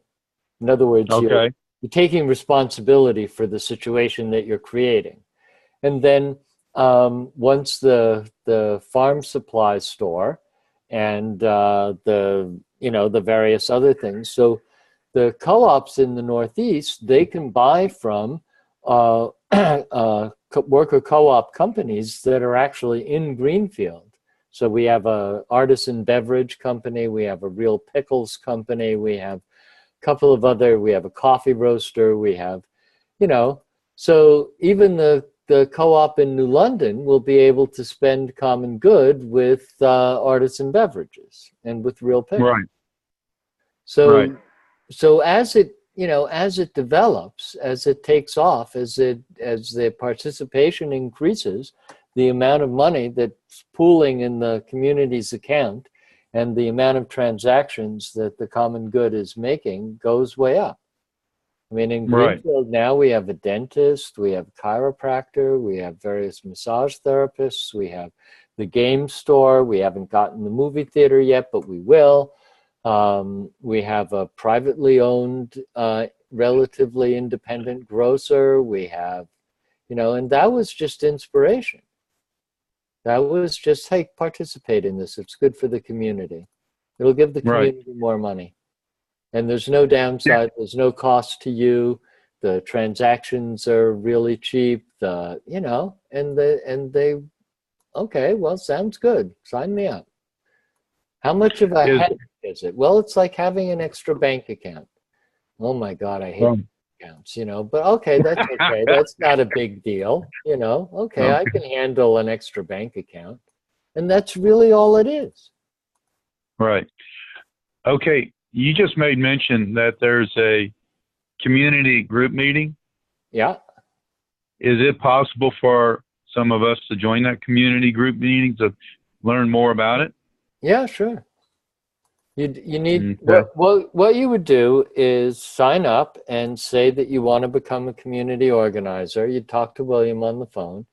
In other words, you're taking responsibility for the situation that you're creating. And then once the farm supply store and the various other things, so the co-ops in the Northeast, they can buy from worker co-op companies that are actually in Greenfield. So we have a artisan beverage company, we have a real pickles company, we have a couple of other, we have a coffee roaster, we have, you know, so even the co-op in New London will be able to spend common good with artisan beverages and with real pickles. Right. So as it, you know, as it develops, as it takes off, as the participation increases, the amount of money that's pooling in the community's account and the amount of transactions that the common good is making goes way up. I mean, in Greenfield now we have a dentist, we have a chiropractor, we have various massage therapists, we have the game store, we haven't gotten the movie theater yet, but we will. We have a privately owned, relatively independent grocer. We have, you know, and that was just inspiration. That was just, hey, participate in this. It's good for the community. It'll give the community more money. And there's no downside. There's no cost to you. The transactions are really cheap. You know, and they, okay, well, sounds good. Sign me up. How much of a headache is it? Well, it's like having an extra bank account. Oh my God, I hate bank accounts, you know, but okay, that's okay. That's not a big deal, you know. Okay, I can handle an extra bank account. And that's really all it is. Right. Okay, you just made mention that there's a community group meeting. Yeah. Is it possible for some of us to join that community group meeting to learn more about it? Yeah, sure. You need what you would do is sign up and say that you want to become a community organizer. You talk to William on the phone,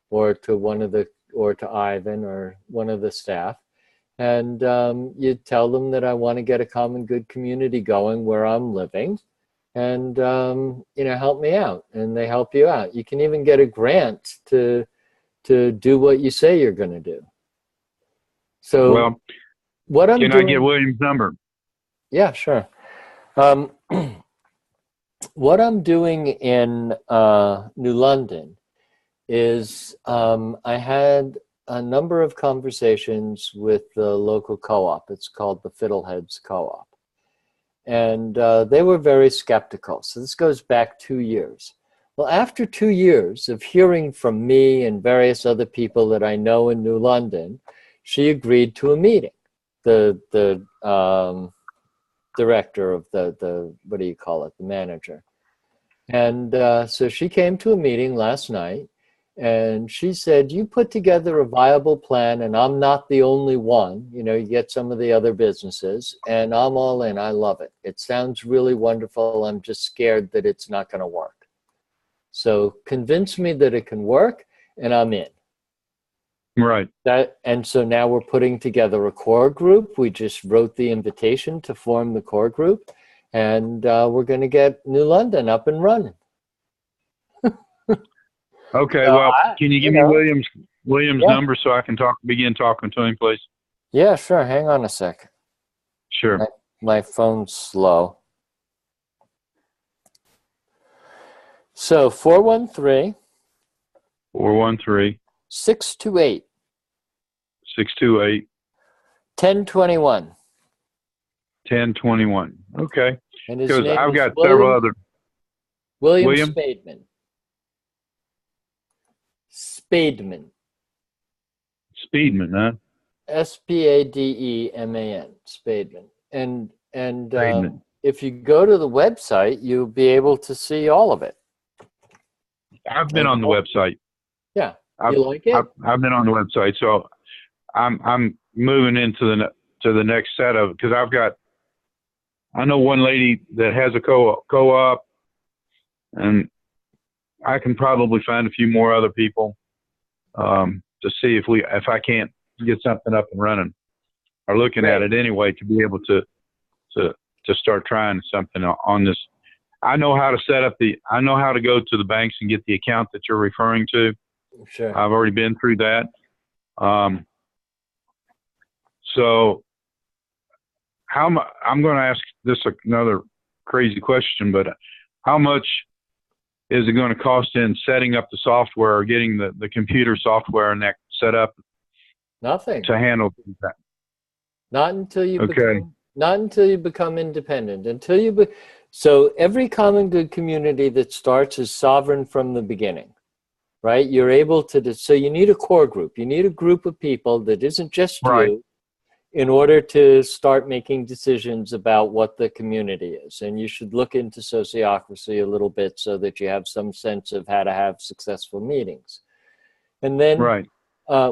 or to Ivan or one of the staff, and you tell them that I want to get a common good community going where I'm living, and you know, help me out, and they help you out. You can even get a grant to do what you say you're going to do. So, what I'm doing... Can I get William's number? Yeah, sure. What I'm doing in New London is I had a number of conversations with the local co-op. It's called the Fiddleheads Co-op. And they were very skeptical. So this goes back 2 years. Well, after 2 years of hearing from me and various other people that I know in New London, she agreed to a meeting. The director of the what do you call it, the manager. And so she came to a meeting last night, and she said, you put together a viable plan, and I'm not the only one. You know, you get some of the other businesses, and I'm all in. I love it. It sounds really wonderful. I'm just scared that it's not going to work. So convince me that it can work, and I'm in. Right. And so now we're putting together a core group. We just wrote the invitation to form the core group, and we're going to get New London up and running. Okay. So well, can you give me William's number so I can begin talking to him, please? Yeah, sure. Hang on a sec. Sure. My phone's slow. So 413 413 628 628 1021. 1021. Okay. And his Because name I've is got several other. William William? Spademan. Spademan. Speedman, huh? Spademan. Spademan. And Speedman. if you go to the website, you'll be able to see all of it. I've been on the website. Yeah. I've, You like it? I've been on the website, so I'm moving into the next set of, because I know one lady that has a co-op, and I can probably find a few more other people to see if I can't get something up and running, or looking at it anyway, to be able to start trying something on this. I know how to I know how to go to the banks and get the account that you're referring to. Sure. I've already been through that. So I'm going to ask this another crazy question, but how much is it going to cost in setting up the software, or getting the computer software and that set up? Nothing. To handle that. Not until you Okay. become independent. So every common good community that starts is sovereign from the beginning, right? You're able to, so you need a core group. You need a group of people that isn't just Right. you, in order to start making decisions about what the community is. And you should look into sociocracy a little bit so that you have some sense of how to have successful meetings. And then, Right.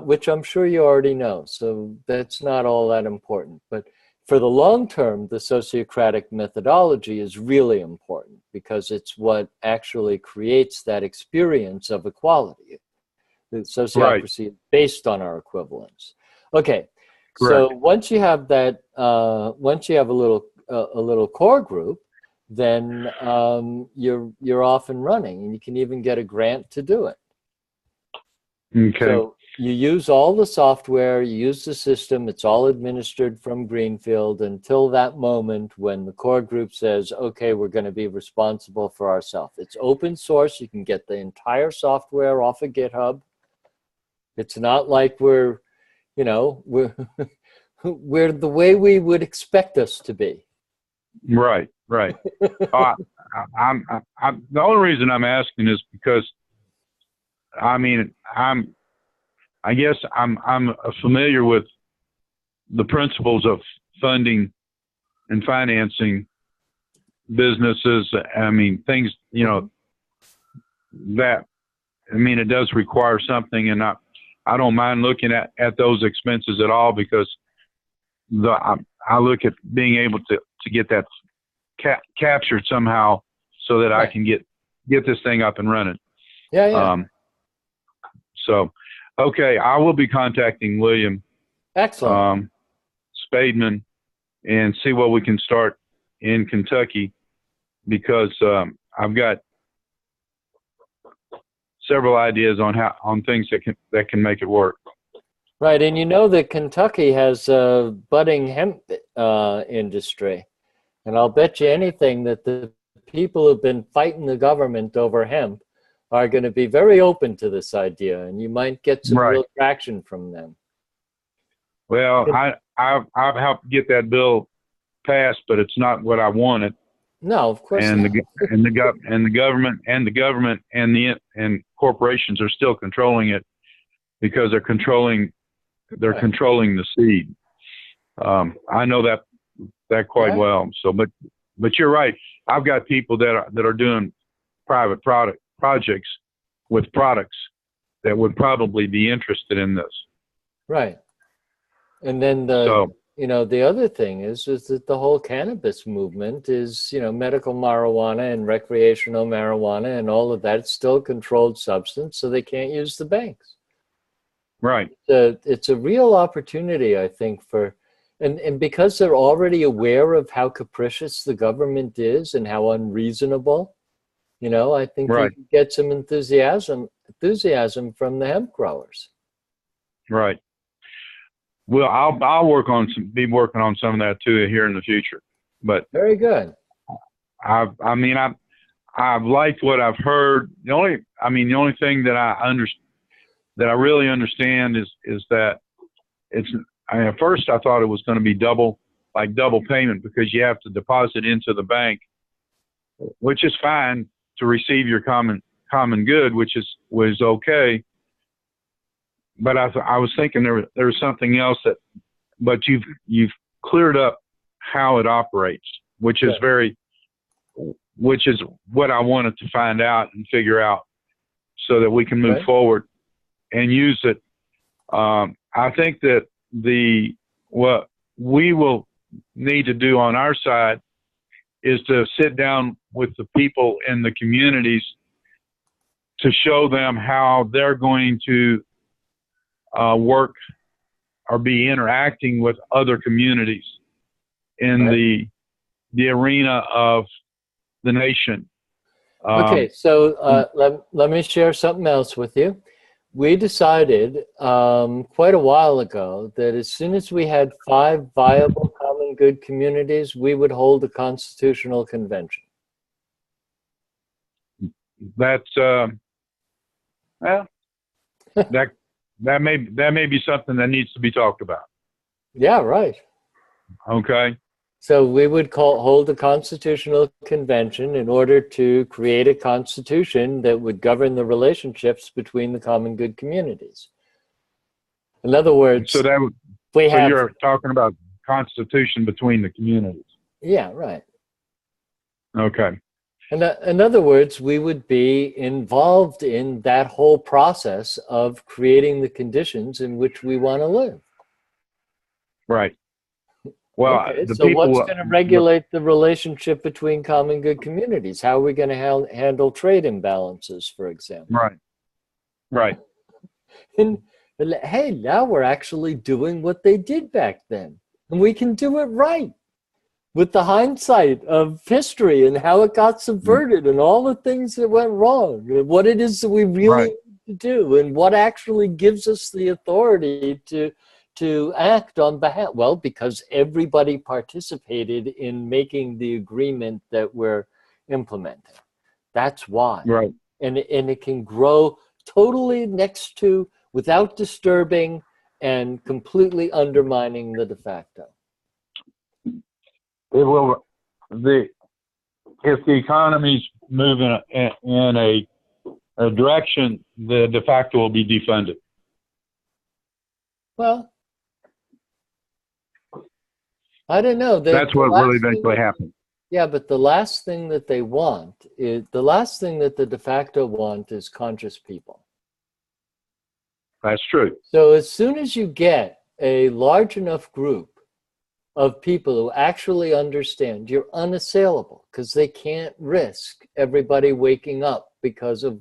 which I'm sure you already know, so that's not all that important. But for the long term, the sociocratic methodology is really important, because it's what actually creates that experience of equality. The sociocracy is based on our equivalence. Okay. Correct. So once you have that, once you have a little core group, then you're off and running, and you can even get a grant to do it. Okay. So you use all the software, you use the system, it's all administered from Greenfield until that moment when the core group says, okay, we're going to be responsible for ourselves. It's open source. You can get the entire software off of GitHub. It's not like we're we're the way we would expect us to be. Right. Right. The only reason I'm asking is because, I mean, I guess I'm familiar with the principles of funding and financing businesses. I mean, things, that, I mean, it does require something, and I don't mind looking at those expenses at all, because I look at being able to get that captured somehow, so that I can get this thing up and running. Yeah. So, okay, I will be contacting William. Excellent. Spademan, and see what we can start in Kentucky, because I've got several ideas on things that can make it work. Right, and you know that Kentucky has a budding hemp industry, and I'll bet you anything that the people who've been fighting the government over hemp are going to be very open to this idea, and you might get some real traction from them. Well, I've helped get that bill passed, but it's not what I wanted. No, of course not. And the government and corporations are still controlling it, because they're controlling the seed. I know that quite well. So, but you're right. I've got people that are doing private projects with products that would probably be interested in this. Right. And then the other thing is that the whole cannabis movement is, medical marijuana and recreational marijuana and all of that. It's still a controlled substance, so they can't use the banks. Right. It's a real opportunity, I think, and because they're already aware of how capricious the government is and how unreasonable, I think you can get some enthusiasm from the hemp growers. Right. Well, I'll be working on some of that too here in the future. But very good. I mean, I've liked what I've heard. The only thing that that I really understand is that at first I thought it was going to be double payment because you have to deposit into the bank, which is fine to receive your common good, was okay. But I was thinking there was something else but you've cleared up how it operates, which is what I wanted to find out and figure out so that we can move forward and use it. I think that what we will need to do on our side is to sit down with the people in the communities to show them how they're going to work or be interacting with other communities in the arena of the nation. Okay, so let me share something else with you. We decided quite a while ago that as soon as we had 5 viable common good communities, we would hold a constitutional convention. That's well, that may be something that needs to be talked about. Yeah, right. Okay. So we would hold a constitutional convention in order to create a constitution that would govern the relationships between the common good communities. In other words, so you're talking about constitution between the communities. Yeah, right. Okay. And in other words, we would be involved in that whole process of creating the conditions in which we want to live. Right. Well, okay, so what's going to regulate the relationship between common good communities? How are we going to handle trade imbalances, for example? Right. Right. And hey, now we're actually doing what they did back then. And we can do it right with the hindsight of history and how it got subverted and all the things that went wrong, and what it is that we really need to do, and what actually gives us the authority to act on behalf. Well, because everybody participated in making the agreement that we're implementing. That's why. Right. And it can grow totally next to, without disturbing and completely undermining the de facto. It will. If the economy's moving in a direction, the de facto will be defunded. Well, I don't know. That's what will eventually happen. Yeah, but the last thing that they want is, the last thing that the de facto want is conscious people. That's true. So as soon as you get a large enough group of people who actually understand, you're unassailable, because they can't risk everybody waking up because of,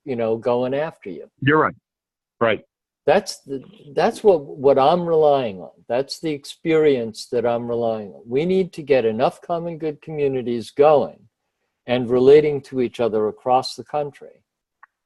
going after you. You're right. Right. That's what I'm relying on. That's the experience that I'm relying on. We need to get enough common good communities going and relating to each other across the country,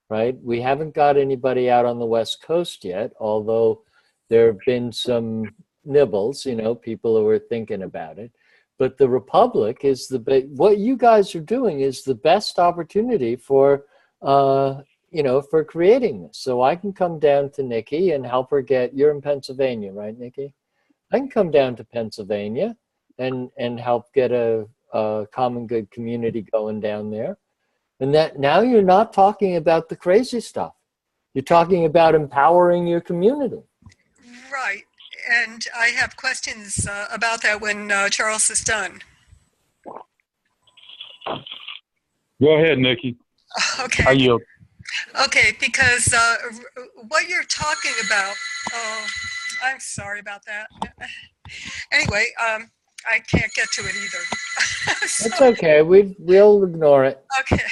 right? We haven't got anybody out on the West Coast yet, although there have been some nibbles, people who are thinking about it. But the Republic is what you guys are doing is the best opportunity for for creating this. So I can come down to Nikki and help her you're in Pennsylvania, right, Nikki? I can come down to Pennsylvania and help get a common good community going down there. And that now you're not talking about the crazy stuff. You're talking about empowering your community. Right. And I have questions about that when Charles is done. Go ahead, Nikki. Okay. I yield. Okay, because what you're talking about, I'm sorry about that. Anyway, I can't get to it either. It's okay. We'll ignore it. Okay.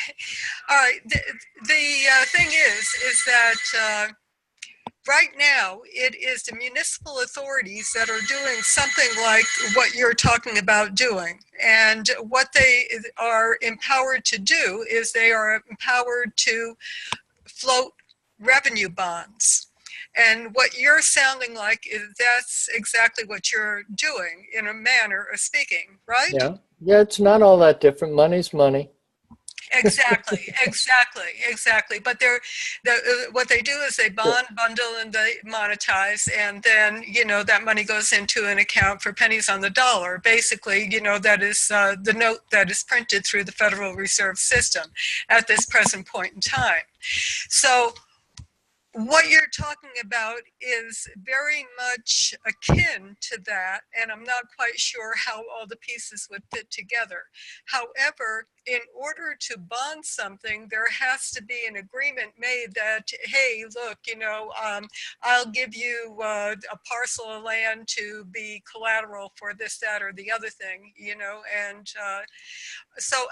All right. The thing is that right now it is the municipal authorities that are doing something like what you're talking about doing. And what they are empowered to do is they are empowered to float revenue bonds. And what you're sounding like is that's exactly what you're doing in a manner of speaking, right? Yeah, it's not all that different. Money's money. Exactly. But what they do is they bond, bundle, and they monetize, and then that money goes into an account for pennies on the dollar. Basically, that is the note that is printed through the Federal Reserve System at this present point in time. So what you're talking about is very much akin to that, and I'm not quite sure how all the pieces would fit together. However, in order to bond something, there has to be an agreement made that, hey, look, I'll give you a parcel of land to be collateral for this, that, or the other thing, and so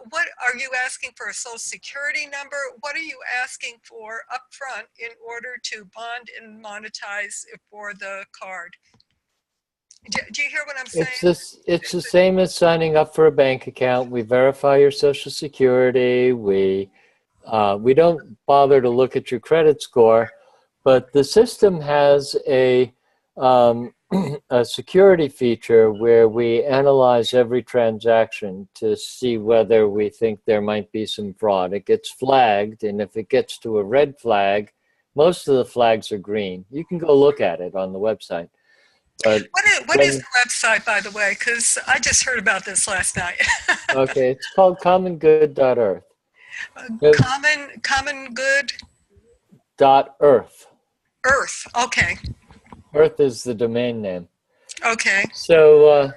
what are you asking for? A social security number? What are you asking for upfront in order to bond and monetize for the card? Do you hear what I'm saying? It's the same as signing up for a bank account. We verify your Social Security. We don't bother to look at your credit score, but the system has a security feature where we analyze every transaction to see whether we think there might be some fraud. It gets flagged, and if it gets to a red flag, most of the flags are green. You can go look at it on the website. But what is the website, by the way? Because I just heard about this last night. Okay, it's called commongood.earth. Common good? .earth. Earth, okay. Earth is the domain name. Okay. So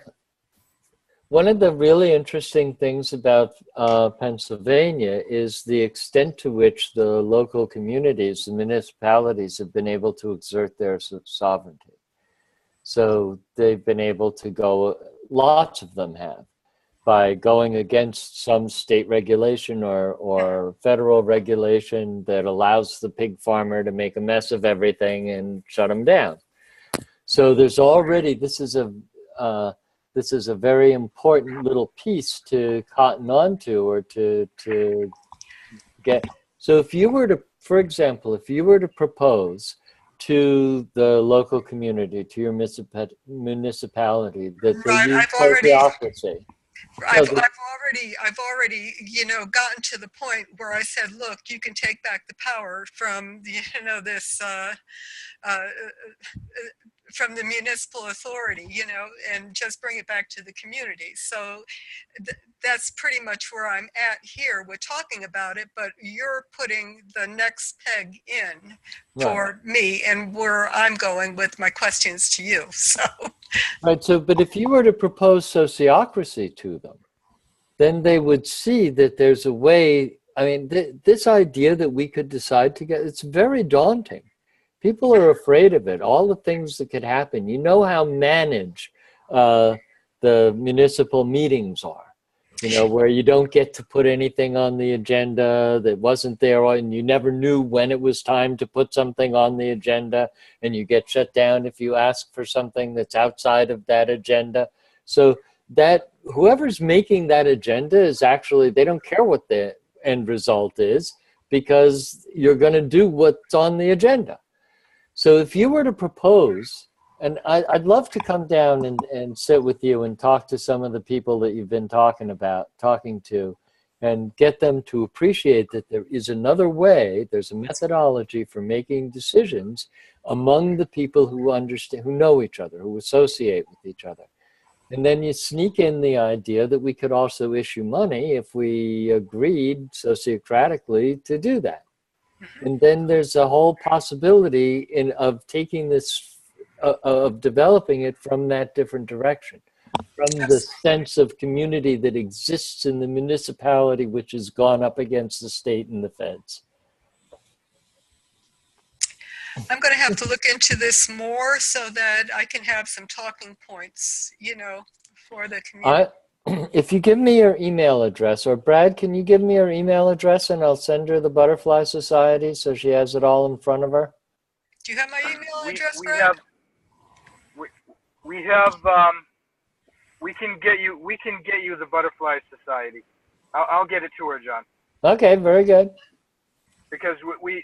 one of the really interesting things about Pennsylvania is the extent to which the local communities, the municipalities, have been able to exert their sovereignty. So they've been able to go, lots of them have, by going against some state regulation or federal regulation that allows the pig farmer to make a mess of everything and shut them down. So there's already, this is a very important little piece to cotton onto or to get. So if you were to, for example, if you were to propose to the local community, to your municipality, that they use sociocracy. I've already, gotten to the point where I said, look, you can take back the power from, this, from the municipal authority, and just bring it back to the community. So that's pretty much where I'm at here. We're talking about it, but you're putting the next peg in for me and where I'm going with my questions to you. So. Right. So, but if you were to propose sociocracy to them, then they would see that there's a way. I mean, this idea that we could decide together, it's very daunting. People are afraid of it, all the things that could happen. You know how managed the municipal meetings are, where you don't get to put anything on the agenda that wasn't there, and you never knew when it was time to put something on the agenda, and you get shut down if you ask for something that's outside of that agenda. So that whoever's making that agenda is actually, they don't care what the end result is, because you're going to do what's on the agenda. So if you were to propose, and I'd love to come down and sit with you and talk to some of the people that you've been talking to, and get them to appreciate that there is another way, there's a methodology for making decisions among the people who understand, who know each other, who associate with each other. And then you sneak in the idea that we could also issue money if we agreed sociocratically to do that. And then there's a whole possibility of taking this, of developing it from that different direction, from the sense of community that exists in the municipality, which has gone up against the state and the feds. I'm going to have to look into this more so that I can have some talking points, for the community. If you give me your email address, or Brad, can you give me your email address and I'll send her the Butterfly Society so she has it all in front of her? Do you have my email address, we Brad? have we can get you the Butterfly Society. I'll get it to her, John. Okay, very good. Because we're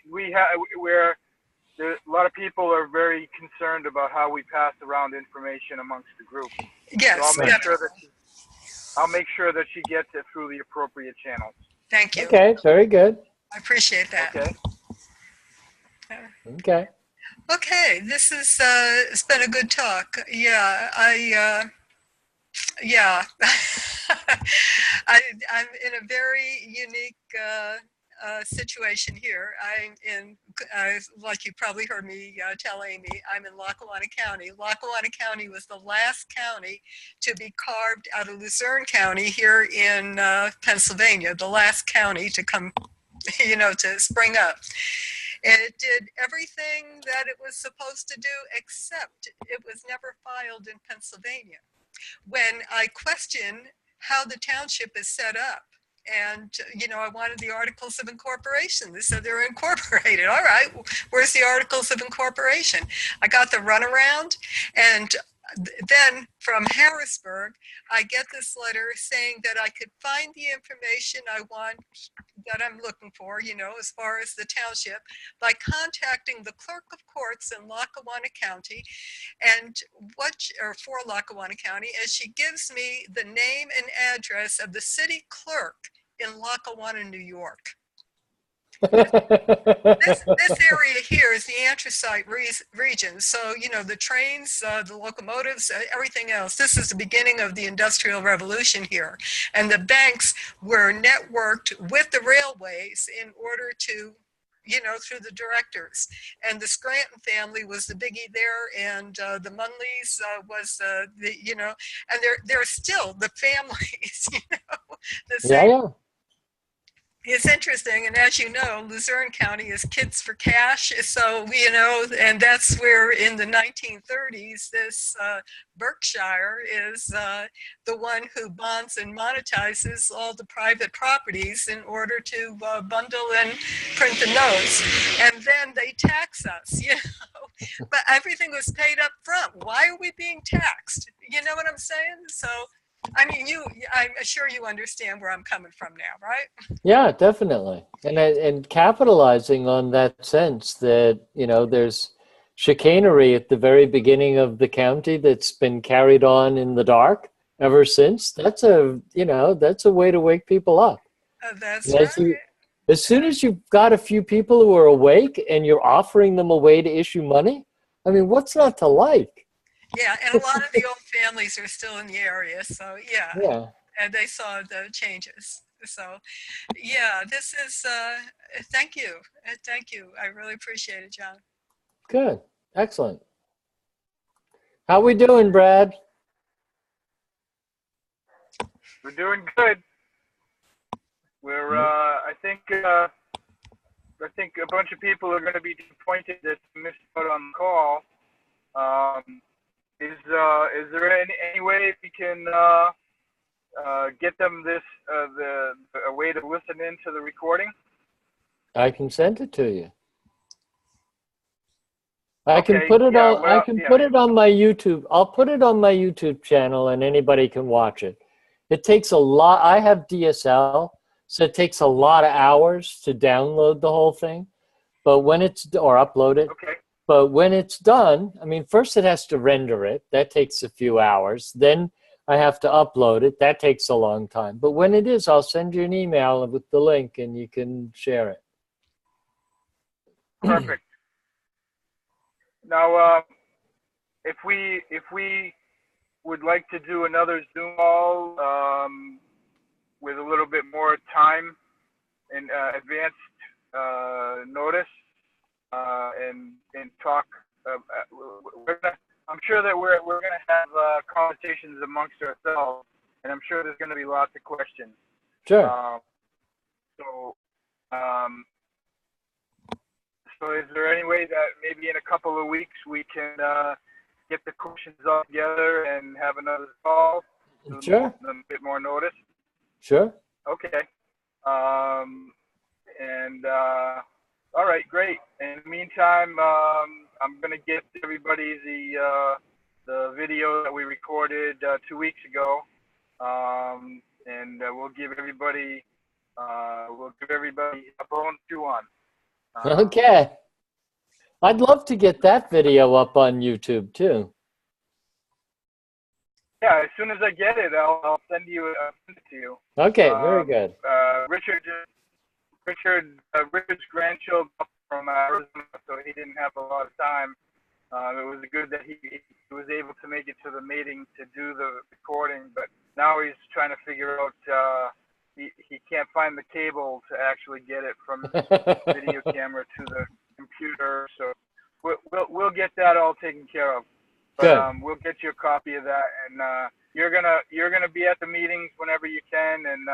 a lot of people are very concerned about how we pass around information amongst the group. Yes. So I'll make sure that she gets it through the appropriate channels. Thank you. Okay, very good. I appreciate that. Okay. Okay. Okay, this is it's been a good talk. Yeah, yeah, I'm in a very unique situation here. I'm in, like you probably heard me tell Amy, I'm in Lackawanna County. Lackawanna County was the last county to be carved out of Luzerne County here in Pennsylvania, the last county to come, to spring up. And it did everything that it was supposed to do, except it was never filed in Pennsylvania. When I questioned how the township is set up, and I wanted the articles of incorporation. They said they're incorporated. All right, where's the articles of incorporation? I got the runaround, and then from Harrisburg, I get this letter saying that I could find the information I want, that I'm looking for, as far as the township, by contacting the clerk of courts in Lackawanna County, and for Lackawanna County, and she gives me the name and address of the city clerk in Lackawanna, New York. This area here is the anthracite region. So, the trains, the locomotives, everything else. This is the beginning of the Industrial Revolution here. And the banks were networked with the railways in order to, through the directors. And the Scranton family was the biggie there. And the Munleys was and they're still the families, the same. Yeah. It's interesting, and as you know, Luzerne County is kids for cash. So, and that's where in the 1930s, this Berkshire is the one who bonds and monetizes all the private properties in order to bundle and print the notes. And then they tax us, but everything was paid up front. Why are we being taxed? You know what I'm saying? So, I mean, I'm sure you understand where I'm coming from now, right? Yeah, definitely. And capitalizing on that sense that, there's chicanery at the very beginning of the county that's been carried on in the dark ever since. That's a way to wake people up. That's right. As soon as you've got a few people who are awake and you're offering them a way to issue money, I mean, what's not to like? Yeah, and a lot of the old families are still in the area, so Yeah. And they saw the changes. So, yeah, this is, thank you. Thank you. I really appreciate it, John. Good. Excellent. How we doing, Brad? We're doing good. We're, I think a bunch of people are going to be disappointed that we missed out on the call. Is there any way we can get them a way to listen into the recording? I can send it to you. I Okay, can put it yeah, on. well, I can yeah. put it on my YouTube. I'll put it on my YouTube channel, and anybody can watch it. It takes a lot. I have DSL, so it takes a lot of hours to download the whole thing. But when or upload it. Okay. But when it's done, I mean, first it has to render it. That takes a few hours. Then I have to upload it. That takes a long time. But when it is, I'll send you an email with the link, and you can share it. Perfect. Now, if we would like to do another Zoom call with a little bit more time and advanced notice, and talk, I'm sure that we're going to have conversations amongst ourselves, and I'm sure there's going to be lots of questions. Sure. So is there any way that maybe in a couple of weeks we can get the questions all together and have another call? Sure. A bit more notice? Sure. Okay. All right, great. In the meantime, I'm going to get everybody the video that we recorded 2 weeks ago, and we'll give everybody a bone to chew on. Okay. I'd love to get that video up on YouTube too. yeah, as soon as I get it, I'll send it to you. Okay, very good. Richard's grandchildren from Arizona, so he didn't have a lot of time. It was good that he was able to make it to the meeting to do the recording, but now he's trying to figure out. He can't find the cable to actually get it from his video camera to the computer, so we'll get that all taken care of. But we'll get you a copy of that, and you're gonna be at the meetings whenever you can, and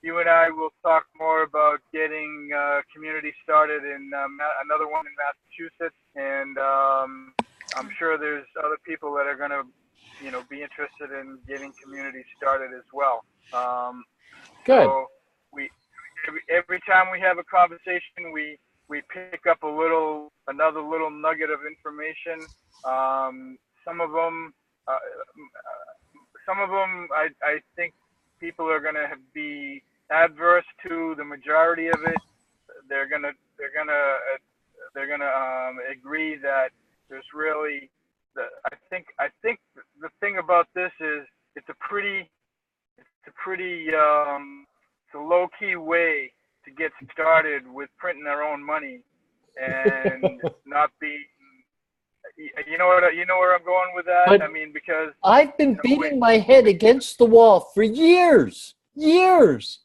you and I will talk more about getting community started in another one in Massachusetts, and I'm sure there's other people that are gonna, be interested in getting community started as well. Good. So every time we have a conversation, we pick up another little nugget of information. Some of them, I think people are going to be adverse to. The majority of it, they're gonna agree that there's really. I think the thing about this is it's a low-key way to get started with printing their own money and not being. You know where I'm going with that? But I mean, because I've been beating my head against the wall for years,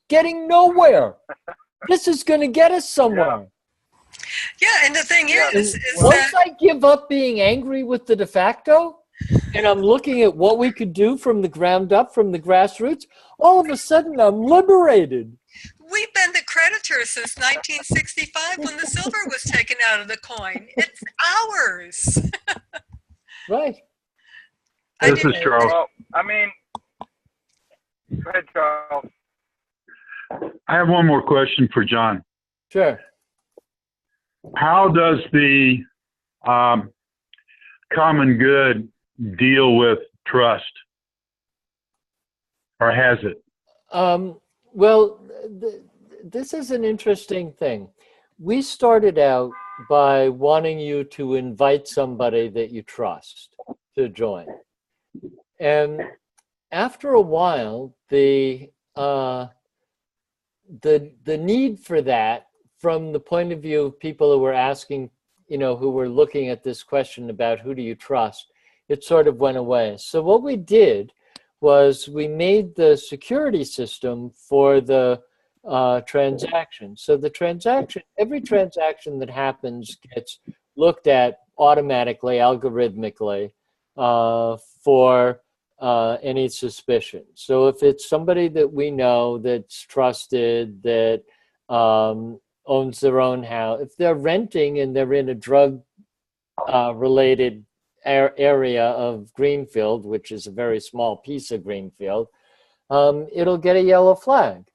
getting nowhere. This is going to get us somewhere. Yeah, and the thing is Once that I give up being angry with the de facto, and I'm looking at what we could do from the ground up, from the grassroots, all of a sudden I'm liberated. we've been the creditors since 1965 when the silver was taken out of the coin. It's ours. Right. This is Charles. Well, I mean, go ahead, Charles. I have one more question for John. Sure. How does the common good deal with trust, or has it? Well, this is an interesting thing. We started out by wanting you to invite somebody that you trust to join. And after a while, the need for that, from the point of view of people who were asking, who were looking at this question about who do you trust, it sort of went away. So what we did was we made the security system for the transaction. So every transaction that happens gets looked at automatically, algorithmically, for any suspicion. So if it's somebody that we know that's trusted, that owns their own house, if they're renting and they're in a drug related area of Greenfield, which is a very small piece of Greenfield, it'll get a yellow flag.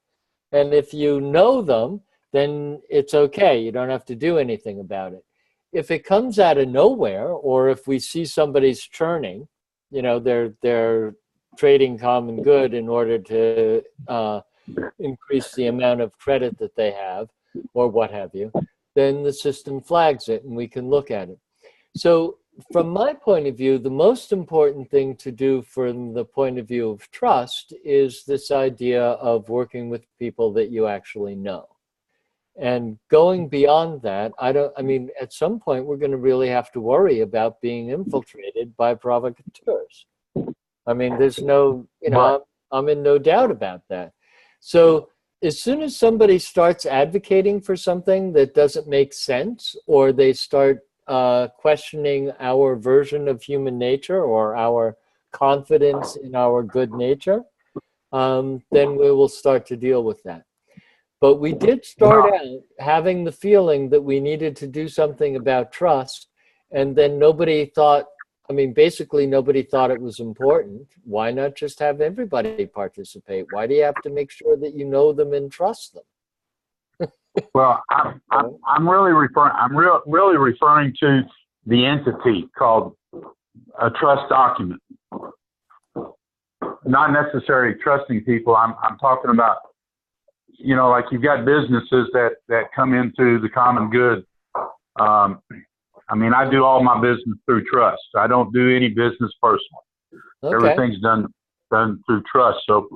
And if you know them, then it's okay. You don't have to do anything about it. If it comes out of nowhere, or if we see somebody's churning, they're trading common good in order to increase the amount of credit that they have, or what have you, then the system flags it and we can look at it. So from my point of view, the most important thing to do from the point of view of trust is this idea of working with people that you actually know. And going beyond that, at some point we're going to really have to worry about being infiltrated by provocateurs. There's no, I'm in no doubt about that. So as soon as somebody starts advocating for something that doesn't make sense, or they start questioning our version of human nature or our confidence in our good nature, then we will start to deal with that. But we did start out having the feeling that we needed to do something about trust, and then nobody thought, basically nobody thought it was important. Why not just have everybody participate? Why do you have to make sure that you know them and trust them? Well, I'm really referring to the entity called a trust document. Not necessarily trusting people. I'm talking about, like you've got businesses that come into the common good I mean, I do all my business through trust. I don't do any business personally. Okay. Everything's done through trust. So,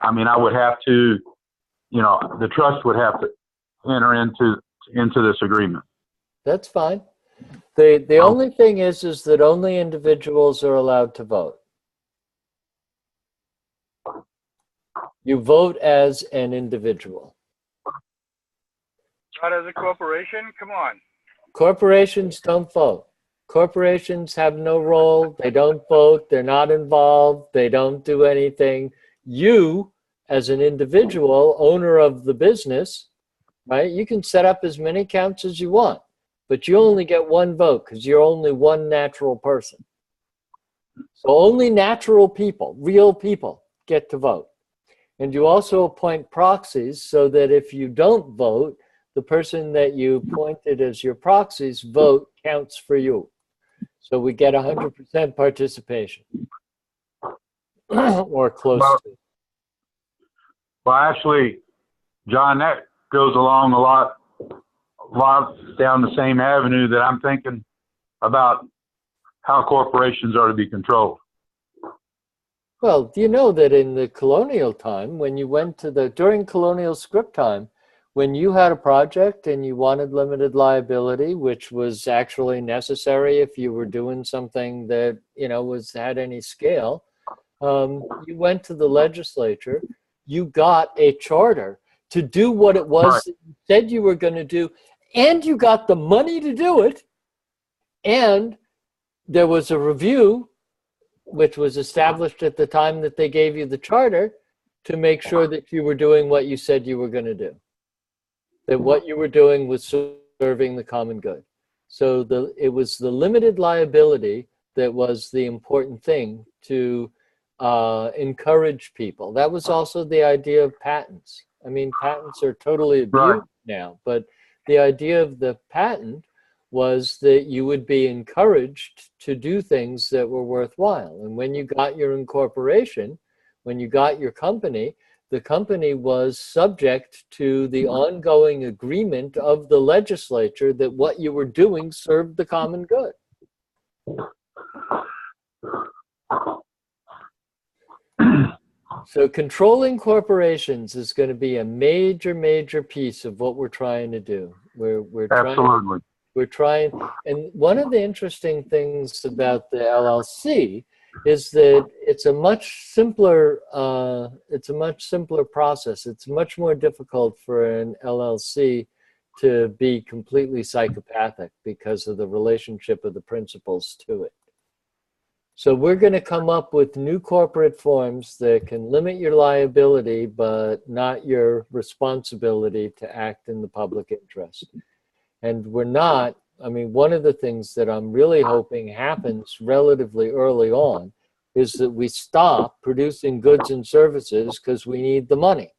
I mean, I would have to, the trust would have to enter into this agreement. That's fine. The only thing is that only individuals are allowed to vote. You vote as an individual. Not as a corporation? Come on. Corporations don't vote. Corporations have no role. They don't vote. They're not involved. They don't do anything. You, as an individual, owner of the business, right? You can set up as many accounts as you want, but you only get one vote because you're only one natural person. So only natural people, real people, get to vote. And you also appoint proxies so that if you don't vote, the person that you appointed as your proxies vote counts for you. So we get 100% participation or close to. Well, actually, John, that goes along a lot down the same avenue that I'm thinking about how corporations are to be controlled. Well, do you know that in the colonial time, when you went to during colonial script time, when you had a project and you wanted limited liability, which was actually necessary if you were doing something that, had any scale, you went to the legislature, you got a charter to do what it was that you said you were going to do, and you got the money to do it, and there was a review which was established at the time that they gave you the charter to make sure that you were doing what you said you were going to do, that what you were doing was serving the common good. So it was the limited liability that was the important thing to encourage people. That was also the idea of patents. I mean, patents are totally abused now, but the idea of the patent was that you would be encouraged to do things that were worthwhile. And when you got your incorporation, when you got your company, the company was subject to the ongoing agreement of the legislature that what you were doing served the common good. So controlling corporations is going to be a major, major piece of what we're trying to do. We're trying, and one of the interesting things about the LLC is that it's a much simpler process. It's much more difficult for an LLC to be completely psychopathic because of the relationship of the principals to it. So we're going to come up with new corporate forms that can limit your liability, but not your responsibility to act in the public interest. And we're not, I mean, one of the things that I'm really hoping happens relatively early on is that we stop producing goods and services because we need the money.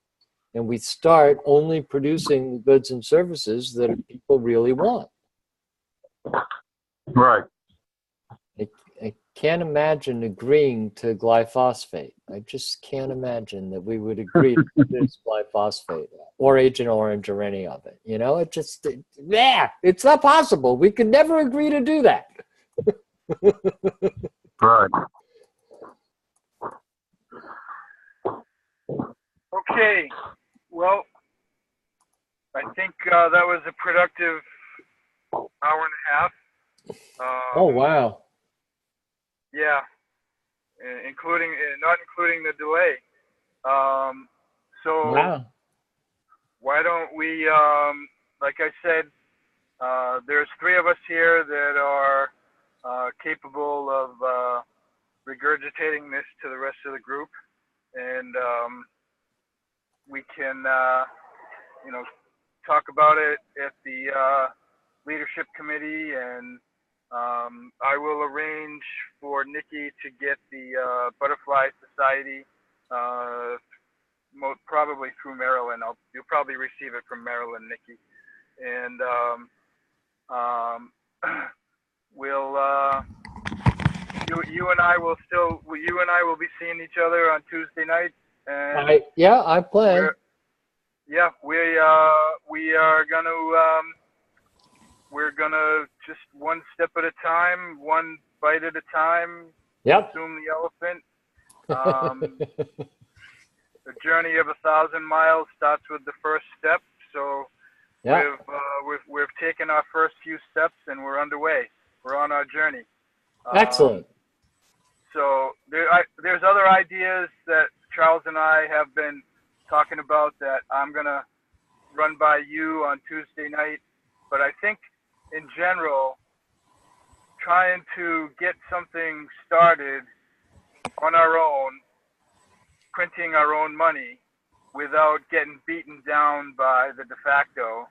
And we start only producing goods and services that people really want. Right. I can't imagine agreeing to glyphosate. I just can't imagine that we would agree to this glyphosate or Agent Orange or any of it. It's not possible. We could never agree to do that. Right. Okay. Well, I think that was a productive hour and a half. Oh, wow. Yeah, not including the delay. So wow. Why don't we, like I said, there's 3 of us here that are capable of regurgitating this to the rest of the group, and we can, talk about it at the leadership committee, and I will arrange for Nikki to get the Butterfly Society, probably through Maryland. You'll probably receive it from Maryland, Nikki, and we'll you and I will be seeing each other on Tuesday night. And I plan. we are going to we're gonna just one step at a time, one bite at a time, Yep. consume the elephant. The journey of 1,000 miles starts with the first step. So Yeah. we've taken our first few steps and we're underway. We're on our journey. Excellent. So there's other ideas that Charles and I have been talking about that I'm gonna run by you on Tuesday night. But I think in general, trying to get something started on our own, printing our own money without getting beaten down by the de facto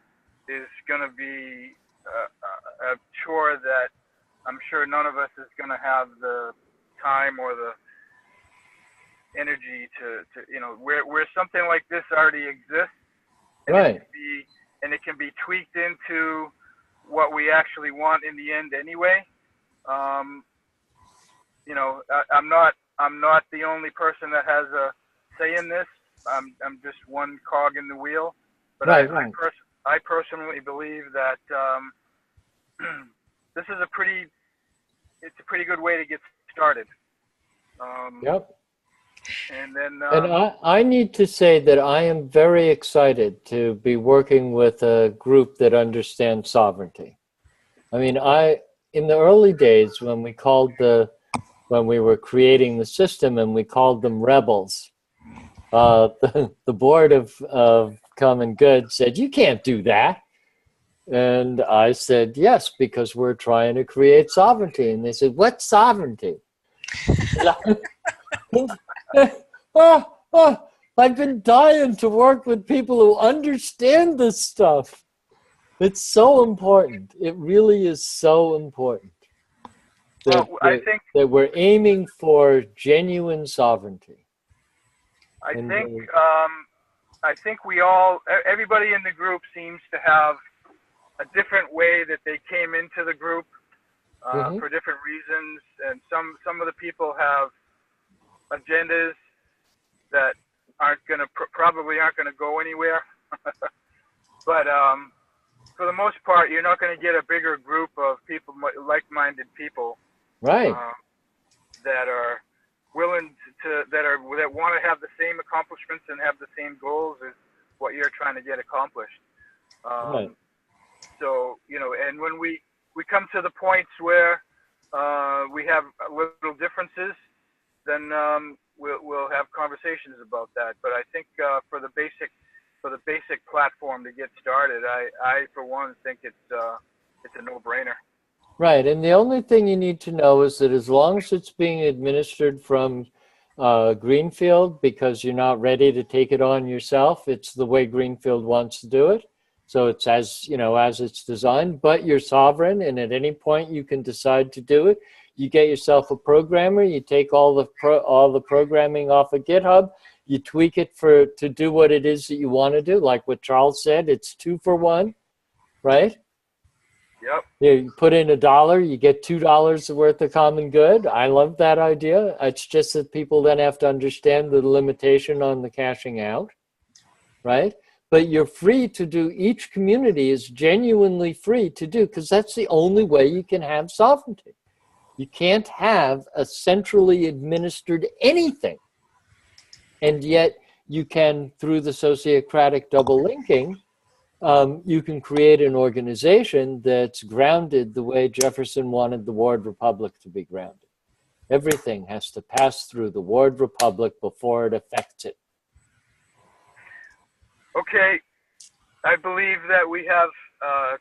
is going to be a chore that I'm sure none of us is going to have the time or the energy to where something like this already exists, and Right. it can be tweaked into what we actually want in the end anyway. I'm not the only person that has a say in this. I'm just one cog in the wheel. But Right, I personally believe that this is a pretty good way to get started. Yep. And then And I need to say that I am very excited to be working with a group that understands sovereignty. I mean, in the early days when we were creating the system and we called them rebels, the board of Common Good said, "You can't do that." And I said, "Yes, because we're trying to create sovereignty." And they said, "What's sovereignty?" I've been dying to work with people who understand this stuff. It's so important. It really is so important that we're aiming for genuine sovereignty. I think everybody in the group seems to have a different way that they came into the group for different reasons, and some of the people have agendas that probably aren't gonna go anywhere. But for the most part, you're not going to get a bigger group of people, like-minded people, right? That are willing that want to have the same accomplishments and have the same goals as what you're trying to get accomplished. Right. So and when we come to the points where we have little differences, then we'll have conversations about that. But I think for the basic platform to get started, I for one think it's a no-brainer. Right, and the only thing you need to know is that as long as it's being administered from Greenfield, because you're not ready to take it on yourself, it's the way Greenfield wants to do it. So it's as it's designed, but you're sovereign, and at any point you can decide to do it. You get yourself a programmer, you take all the programming off of GitHub, you tweak it to do what it is that you want to do. Like what Charles said, it's 2 for 1, right? Yep. You put in $1, you get $2 worth of common good. I love that idea. It's just that people then have to understand the limitation on the cashing out, right? But you're free to do, each community is genuinely free to do, because that's the only way you can have sovereignty. You can't have a centrally administered anything. And yet you can, through the sociocratic double linking, you can create an organization that's grounded the way Jefferson wanted the Ward Republic to be grounded. Everything has to pass through the Ward Republic before it affects it. Okay, I believe that we have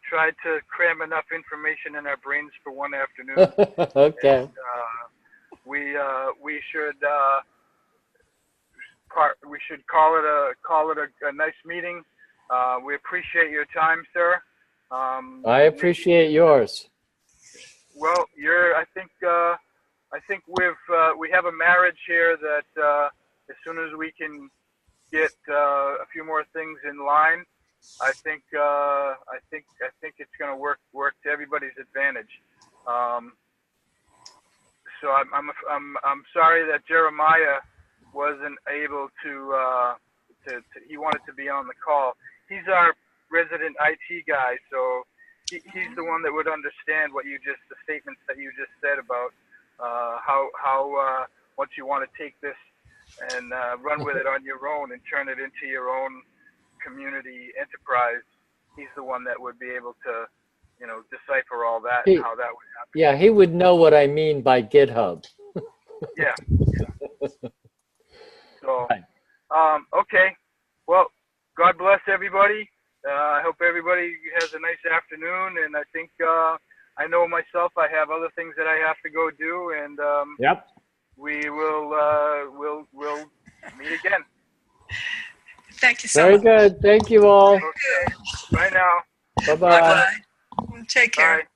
tried to cram enough information in our brains for one afternoon. Okay. And, we should call it a nice meting. We appreciate your time, sir. I appreciate yours. Well, I think we have a marriage here that as soon as we can get a few more things in line, I think it's going to work to everybody's advantage. So I'm sorry that Jeremiah wasn't able to he wanted to be on the call. He's our resident IT guy, so he's the one that would understand what the statements that you just said about how once you want to take this and run with it on your own and turn it into your own community enterprise, he's the one that would be able to, decipher all that and how that would happen. Yeah, he would know what I mean by GitHub. Yeah. So, Right. Okay. Well, God bless everybody. I hope everybody has a nice afternoon. And I think I know myself, I have other things that I have to go do. And Yep. we will we'll meet again. Thank you so Very much. good. Thank you all. Okay. Bye now. Bye-bye. Bye-bye. Take care. Bye.